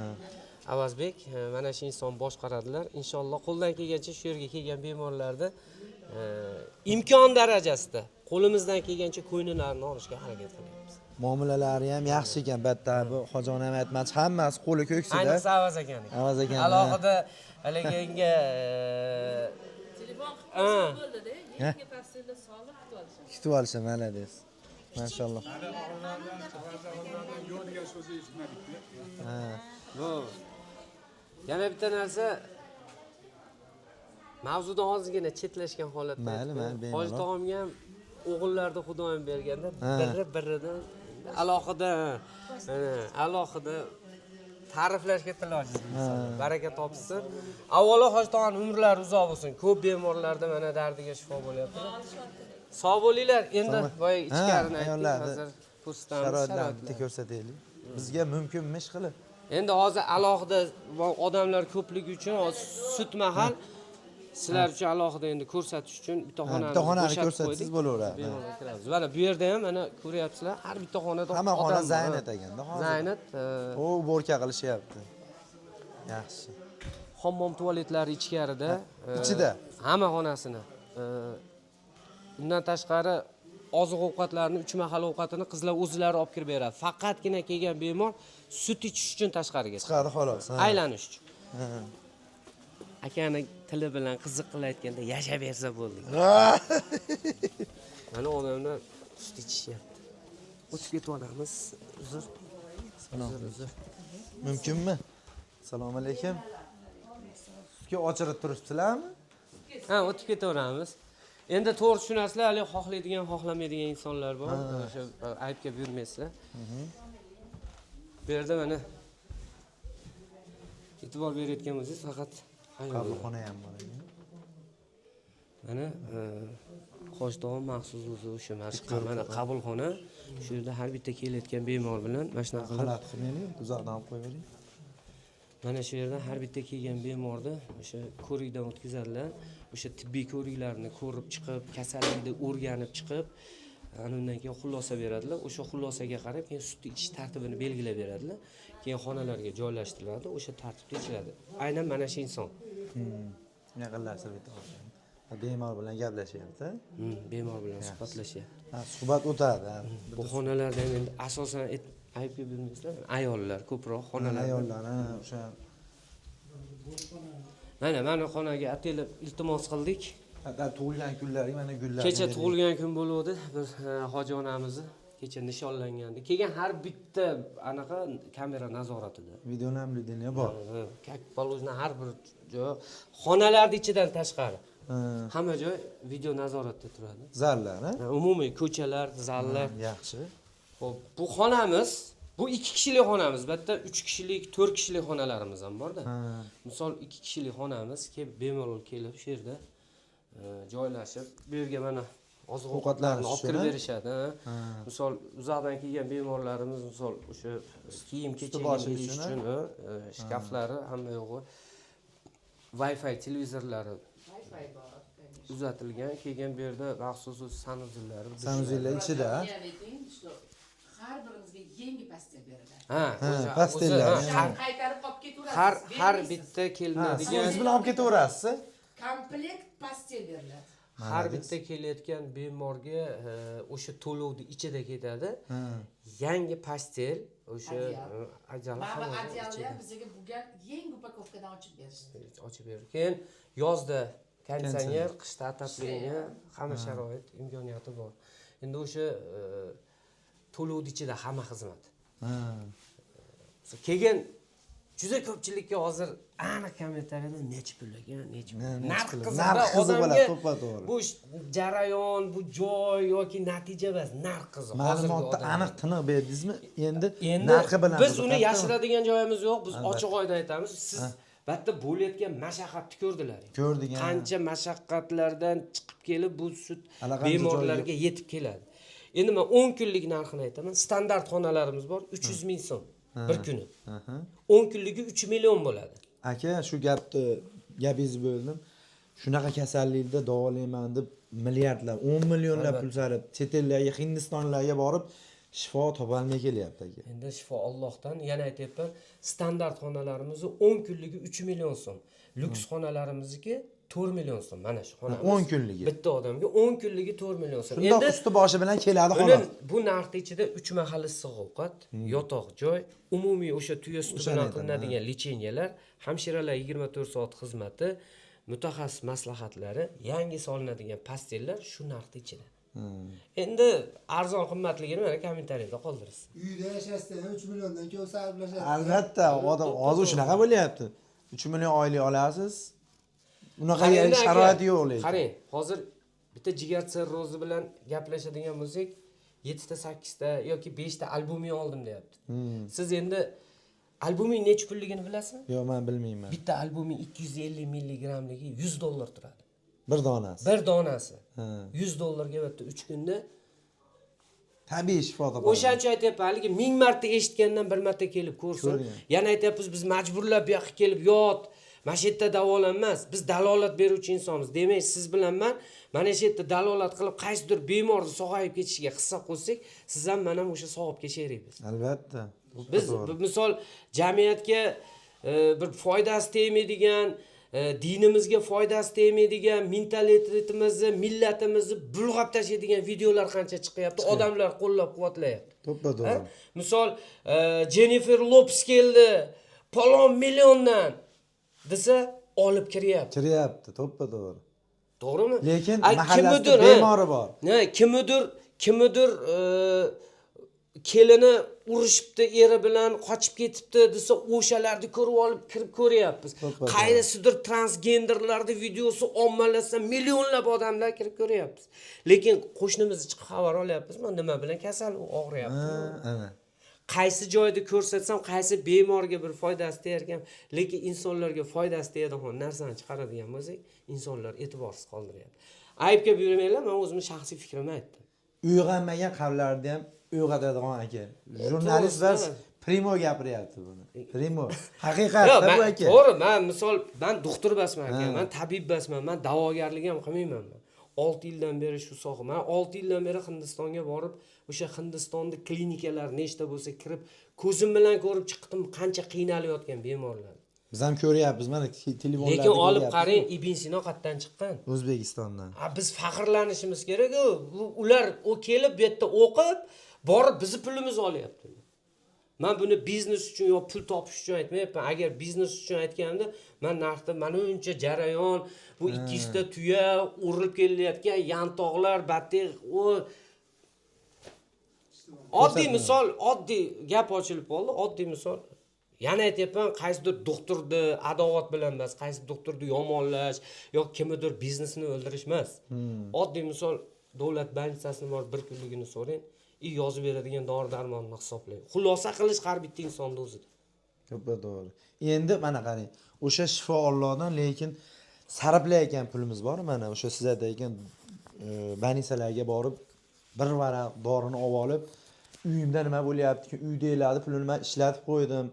Avazbek mana shu inson boshqaradilar. Inshaalloh qo'ldan kelgancha shu yerga kelgan bemorlarni imkon darajasida qo'limizdan kelgancha ko'nglarini olishga harakat qilyapmiz. Muomalalari ham yaxshi ekan, batta bu hojiona ham aytmoqchi, hammasi qo'li ko'ksida. Ayniqsa Avaz aka. Avaz aka. Alohida haliginga Telefon qilib bo'ldi-da, yangi tasvirda sog'ib kutib olishadi. Kutib olishim, malades. Maşallah. Bu yana bitta narsa mavzudan ozgina chetlashgan holatda. Mayli, bemalol. Hoji tog'amga ham o'g'illarni Xudoyim berganda biri-biridan alohida ta'riflashga tilojiz. Baraka topsin. Avvalo Hoji tog'am umrlari uzoq bo'lsin. Ko'p bemorlarda mana dardiga shifo bo'lyapti. Sog' bo'linglar. Endi boya ichkarini aytdik. Hozir postamiz sharoitlarni ko'rsataylik. Bizga mumkinmi ish qilib? Endi hozir alohida odamlar ko'pligi uchun sut mahal sizlar uchun alohida endi ko'rsatish uchun bitta xonani ko'rsatsangiz bo'laveradi. Mana bu yerda ham mana ko'ryapsizlar, har bitta xonada hamma xona Zaynat ekanda hozir. Zaynat o borka qilishyapti. Yaxshi. Hammom tualetlari ichkarida. Ichida. Hamma xonasini. Bundan tashqari oziq-ovqatlarni, 3 mahal ovqatini qizlar o'zlari olib kirib beradi. Faqatgina kelgan bemor sut ichish uchun tashqariga chiqadi xolos. Aylanish uchun. Akani tili bilan qiziq qilib aytganda yashab bersa bo'ldi. Mana odamlar sut ichishyapti. O'tib ketib olamiz. Uzr. Uzr. Mumkinmi? Assalomu alaykum. Sutga ochirib turibsizlarmi? Ha, o'tib ketaveramiz. Endi to'g'ri tushunasizlar, hali xohlaydigan, xohlamaydigan insonlar bor. O'sha aybga buyurmaysizlar. Bu yerda mana e'tibor berayotgan bo'lsangiz, faqat qabulxona ham bor. Mana Hoji tog'am maxsus o'zi o'sha mana qabulxona. Shu yerda har bitta kelayotgan bemor bilan mana shunaqa qilib xalat qilmaylik, uzoqdan olib qo'yavering. Mana shu yerdan har bitta kelgan bemorni o'sha ko'rikdan o'tkazadilar. O'sha tibbiy ko'riklarni ko'rib chiqib, kasallikni o'rganib chiqib, undan keyin xulosa beradilar. O'sha xulosaga qarab keyin sut ichish tartibini belgilab beradilar. Keyin xonalarga joylashtiriladi, o'sha tartibda ichiladi. Aynan mana shu inson. Yaqinlashtirib aytib bemor bilan gaplashyapti. Bemor bilan suhbatlashyapti. Ha, suhbat o'tadi. Bu xonalarda endi asosan aybga bilmaysizlar, ayollar ko'proq xonalar. Ayollar, o'sha Mana xonaga atelib iltimos qildik. hatta tug'ilgan kunlariga mana gullar. Kecha tug'ilgan kun bo'ldi. Bir hoji onamizni kecha nishonlangandi. Kelgan har bitta anaqa kamera nazoratida. Video namlidini bor. Как положено har bir joy xonalarning ichidan tashqari. Hamma joy video nazoratda turadi. Zallar, ha? Umumiy ko'chalar, zallar. Yaxshi. Xo'p, bu xonamiz, bu 2 kishilik xonamiz. Bu yerda 3 kishilik, 4 kishilik xonalarimiz ham bor-da. Misol 2 kishilik xonamiz, bemalol kelib shu yerda joylashib, bu yerga mana oziq-ovqatlarni olib kirib berishadi. Misol uzoqdan kelgan bemorlarimiz misol o'sha kiyim kechak kiyish uchun shkaflari hamma yo'g'i Wi-Fi televizorlari uzatilgan, keyin bu yerda maxsus sanuzillari. Sanuzillar ichida. Har birimizga yangi pastel beriladi. Ha, pastellar. Qaytarib olib ketaverasiz. Har bitta kelinadigan Siz bilan olib ketaverasiz. Komplekt pastel beriladi. har bitta kelayotgan bemorga o'sha to'lovni ichida ketadi. Yangi pastel, o'sha ajal Mana adyalni ham bizga bo'lgan yangi upakovkadan ochib berishdi. Ochib berdi. Keyin yozda konditsioner, qishda отопление, hamma sharoit imkoniyati bor. Endi o'sha to'lovni ichida hamma xizmat. Keyin juda ko'pchilikka hozir aniq kommentariyada necha pul ekan, necha pul. Narx qiziq bo'ladi, to'g'ri. Bu jarayon, bu joy yoki natija emas, narx qiziq. Ma'lumotni aniq tiniq berdingizmi? Endi Endi narxi bilan biz uni yashiradigan joyimiz yo'q. Biz ochiq oyda aytamiz. Siz bitta bo'layotgan mashaqqatni ko'rdilaring. Ko'rdik. Qancha mashaqqatlardan chiqib kelib bu sut bemorlarga yetib keladi. Endi men 10 kunlik narxini aytaman. Standart xonalarimiz bor, 300 ming so'm bir kuni. 10 kunligi 3 million bo'ladi. Aka, shu gapingizni bo'ldim. Shunaqa kasallikda davolayman deb milliardlab, 10 millionlab pul sarf, chet ellarga, Hindistonlarga borib shifo topolmay kelyapti aka. Endi shifo Allohdan. Yana aytayapman, standart xonalarimizni 10 kunligi 3 million so'm. Lyuks xonalarimizga 4 million so'm. Mana shu xonamiz. 10 kunligi. Bitta odamga 10 kunligi 4 million so'm. Endi usti boshi bilan keladi xona. Bu narxning ichida 3 mahal issiq ovqat, yotoq joy, umumiy o'sha tuya suti bilan qilinadigan lichenyalar, hamshiralar 24 soat xizmati, mutaxassis maslahatlari, yangi solinadigan pastellar shu narxning ichida. Endi arzon qimmatligini mana kommentariyada qoldirasiz. Uyda yashashdan 3 milliondan ko'p sarflashadi. Albatta, odam hozir shunaqa bo'lyapti. 3 million oylik olasiz. Unaqa sharoit yo'q lekin. Qarang, hozir bitta jigar sirrozi bilan gaplashadigan bo'lsak, 7 ta 8 ta yoki 5 ta albuming oldim deyapti. Siz endi albuming necha pulligini bilasizmi? Yo'q, men bilmayman. Bitta albuming 250 milligramligi $100 turadi. Bir donasi. Bir donasi. $100 bitta 3 kunda. Tabiiy shifo topadi. O'shancha aytayapman, haligi 1000 marta eshitgandan bir marta kelib ko'rsin. Yana aytayapmiz, biz majburlab bu yoqqa kelib yot, mana shu yerda davolanmas. Biz dalolat beruvchi insonmiz. Demak, siz bilan men mana shu yerda dalolat qilib qaysidir bemorni sog'ayib ketishiga hissa qo'ysak, siz ham men ham o'sha savobga sherikmiz. Albatta. Biz misol jamiyatga bir foydasi tegmaydigan, dinimizga foydasi tegmaydigan, mentalitetimizni, millatimizni bulg'ab tashlaydigan videolar qancha chiqyapti, odamlar qo'llab-quvvatlayapti. To'ppa-to'g'ri. Misol Jennifer Lopez keldi, palon milliondan desa olib kiryapti. To'ppa-to'g'ri. To'g'rimi? Lekin mahallasida bemori bor. Kimdir kelini urishibdi, eri bilan qochib ketibdi desa, o'shalarni ko'rib olib kirib ko'ryapmiz. Qayrisidir transgenderlarning videosi ommalashsa, millionlab odamlar kirib ko'ryapmiz. Lekin qo'shnimizni chiqib xabar olyapmizmi, nima bilan kasal og'riyapti. Qaysi joyda ko'rsatsam, qaysi bemorga bir foydasi tegarkan, lekin insonlarga foydasi tegadigan narsani chiqaradigan bo'lsak, insonlar e'tiborsiz qoldiryapti. Aybga buyurmanglar, men o'zimning shaxsiy fikrimni aytdim. Uyg'onmagan qavlarni ham uyg'otadigan aka. Jurnalist va primo gapiryapti buni. Primo. Haqiqatda bu aka. To'g'ri, men misol, men doktor emasman aka, men tabib emasman, men da'vogarlik ham qilmayman. 6 yildan beri shu soha. Men 6 yildan beri Hindistonga borib, o'sha Hindistonda klinikalar nechta bo'lsa kirib, ko'zim bilan ko'rib chiqdim, qancha qiynalayotgan bemorlar. Biz ham ko'ryapmiz, mana telefonlarda. Lekin olib qarang, Ibn Sino qayerdan chiqqan? O'zbekistondan. Biz faxrlanishimiz kerak-ku. Ular kelib bu yerda o'qib, borib bizni pulimizni olyapti. Men buni biznes uchun yo pul topish uchun aytmayapman. Agar biznes uchun aytganimda, men narxda mana uncha jarayon, bu 200 ta tuya urilib kelayotgan yantoqlar, battiq oddiy misol, oddiy gap ochilib qoldi. Oddiy misol, Yana aytyapman, qaysidir doktorni adovat bilan emas, qaysi doktorni yomonlash yoki kimnidir biznesini o'ldirish emas. Oddiy misol davlat больницасini bor 1 kunligini so'rang, yozib beradigan dori-darmonni hisoblang. Xulosa qilish har bitta insonning o'zida. Ko'pda to'g'ri. Endi mana qarang, o'sha shifo Allohdan, lekin sarflayotgan pulimiz bor. Mana o'sha siz aytayotgan больницаlarga borib bir varaq dorini olib olib, uyimda nima bo'lyapti, uyda eladi, pulini men ishlatib qo'ydim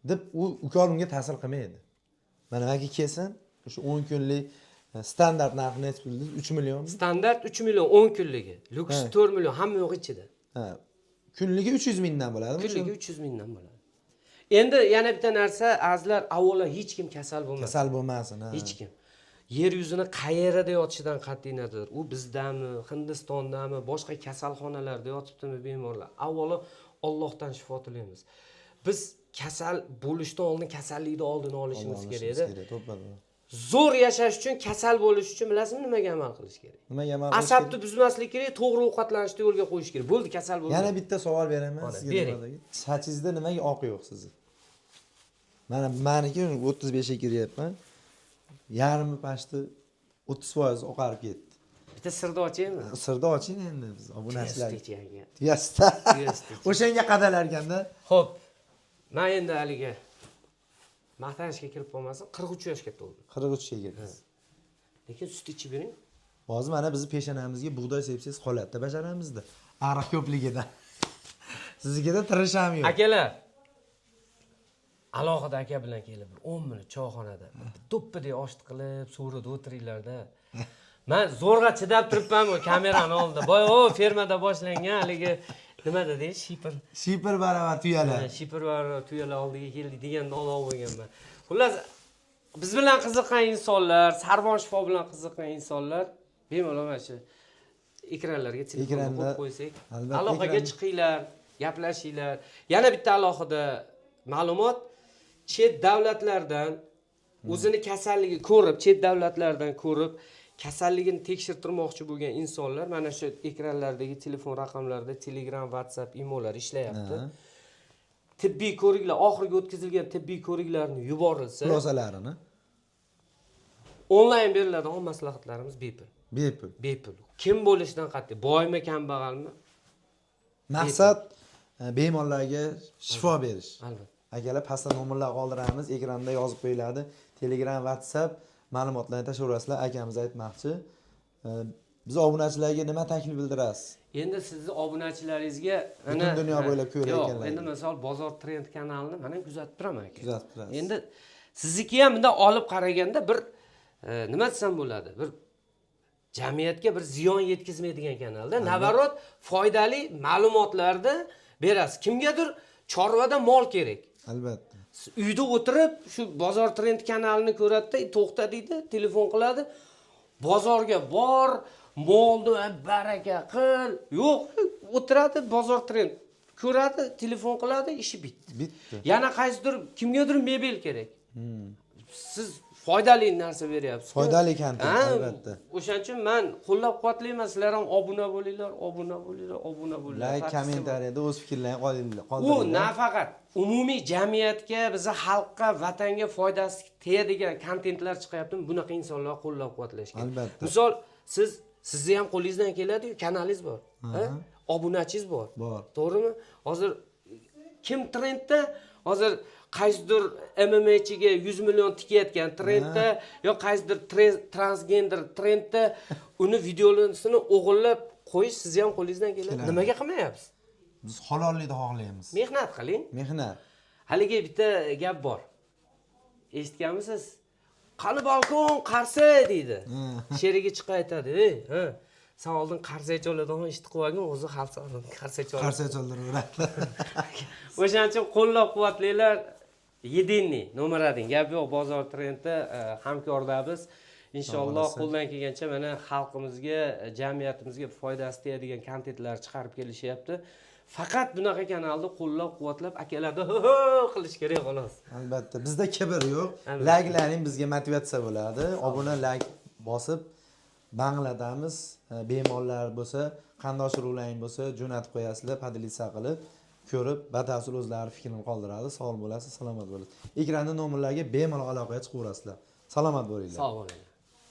deb u ukolimga ta'sir qilmaydi. Mana yoki kelsin, o'sha 10 kunlik standart narxini aytib bildingiz, 3 million. Standart 3 million 10 kunligi, lyuks 4 million hamma yo'q ichida. Ha. Kunligi 300 mingdan bo'ladimi? Kunligi 300 mingdan bo'ladi. Endi yana bitta narsa, azizlar, avvalo hech kim kasal bo'lmasin. Kasal bo'lmasin, ha. Hech kim. Yer yuzini qayerda yotishidan qat'iy nazar, u bizdami, Hindistondami, boshqa kasalxonalarda yotibdimi bemorlar. Avvalo Allohdan shifo tilaymiz. Biz kasal bo'lishdan oldin kasallikni oldini olishimiz kerak-da. Zo'r yashash uchun, kasal bo'lish uchun bilasizmi nimaga amal qilish kerak? Nimaga amal qilish kerak? Asabni buzmaslik kerak, to'g'ri ovqatlanishni yo'lga qo'yish kerak. Bo'ldi, kasal bo'ldi. Yana bitta savol beraman sizga. bering. Sachingizda nimaga oq yo'q sizni? Mana meniki 35 ga kiryapman. Yarmi pashti 30% oqarib ketdi. Bitta sirni ochaymi? Sirni oching endi biz obunachilar. Yanga. Yasta. O'shanga qadalarganda. Xo'p. Men endi haliga maqtanishga kirib qolmasin, 43 yoshga to'ldim. 43 ga kirdingiz. Lekin sut ichib bering. Hozir mana bizni peshonamizga bug'doy sepsangiz holatda bajaramizda. Ariq ko'pligidan. Siznikida tirish ham yo'q. Akalar, alohida aka bilan kelib 10 minut choyxonada do'ppidek oshit qilib, so'rida o'tiringlarda. Men zo'rg'a chidab turibman bu kamerani oldida. Boy fermada boshlangan haligi nima dedi? Shipir baravar tuyalar. Shipir va tuyalar oldiga keldik degan noloq bo'lganman. Xullas, biz bilan qiziqqan insonlar, Sarvon shifo bilan qiziqqan insonlar bemalol mana shu ekranlarga telefonni qo'yib qo'ysak, aloqaga chiqinglar, gaplashinglar. Yana bitta alohida ma'lumot, chet davlatlardan o'zini kasalligi ko'rib, chet davlatlardan ko'rib kasalligini tekshirtirmoqchi bo'lgan insonlar mana shu ekranlardagi telefon raqamlarida Telegram, WhatsApp, imolar ishlayapti. Tibbiy ko'riklar, oxirgi o'tkazilgan tibbiy ko'riklarni yuborilsa, xulosalarini onlayn beriladigan maslahatlarimiz bepul. Bepul. Bepul. Kim bo'lishidan qat'iy, boymi, kambag'almi? Maqsad bemorlarga shifo berish. Albatta. Akalar pastda nomerlar qoldiramiz, ekranda yozib qo'yiladi. Telegram, WhatsApp ma'lumotlarni tashlaverasizlar. Akamiz aytmoqchi. Biz obunachilarga nima taklif bildirasiz? Endi sizni obunachilaringizga butun dunyo bo'ylab ko'rayotganlar. Endi misol Bozor Trend kanalini mana kuzatib turaman aka. Kuzatib turasiz. Endi sizniki ham bunday olib qaraganda bir nima desam bo'ladi? Bir jamiyatga bir ziyon yetkazmaydigan kanalda, navarot foydali ma'lumotlarni berasiz. Kimgadir chorvada mol kerak. Albatta. Uyda o'tirib shu Bozor Trend kanalini ko'radi-da, to'xta deydi, telefon qiladi. Bozorga bor, molni baraka qil. Yo'q, o'tiradi Bozor Trend. Ko'radi, telefon qiladi, ishi bitdi. Bitdi. Yana qaysidir kimgadir mebel kerak. Siz foydali narsa beryapsiz. Foydali kontent albatta. O'shaning uchun men qo'llab-quvvatlayman, sizlar ham obuna bo'linglar, obuna bo'linglar. Like, kommentariyada o'z fikrlaringizni qoldiringlar. U nafaqat umumiy jamiyatga, bizni xalqqa, vatanga foydasi tegadigan kontentlar chiqyaptimi? Bunaqa insonlar qo'llab-quvvatlash kerak. Albatta. Misol, sizni ham qo'lingizdan keladi-ku, kanalingiz bor. Obunachingiz bor. To'g'rimi? Hozir kim trendda? Hozir qaysidir MMAchiga 100 million tikayotgan trendda yo qaysidir transgender trendda uni videolarini o'g'irlab qo'yish sizni ham qo'lingizdan keladi. Nimaga qilmayapsiz? Biz halollikni xohlaymiz. Mehnat qiling. Mehnat. Haligi bitta gap bor. Eshitganmisiz? Qani balkon qarsa deydi. Sherigi chiqib aytadi, ha. Sen oldin qarsak oladigan ishni qilib olgin, o'zi xalq qarsak oladi. Qarsak oldiradi. O'shaning uchun qo'llab-quvvatlanglar. Yedinni nomerading. Gap yo'q, Bozor Trendda hamkordamiz. Inshaalloh qo'ldan kelgancha mana xalqimizga, jamiyatimizga foydasi tegadigan kontentlar chiqarib kelishyapti. Faqat bunaqa kanalni qo'llab-quvvatlab akalarda qilish kerak xolos. Albatta, bizda kibr yo'q. Like'laring bizga motivatsiya bo'ladi. Obuna, like bosib bangladamiz. Bemorlar bo'lsa, qarindosh urug'laring bo'lsa, jo'natib qo'yasizlar, padilisa qilib. ko'rib, batafsil o'zlari fikrini qoldiradi. Sog' bo'lasiz, salomat bo'lasiz. Ekranda nomerlarga bemalol aloqaga chiqaverasizlar. Salomat bo'linglar. Sog' bo'ling.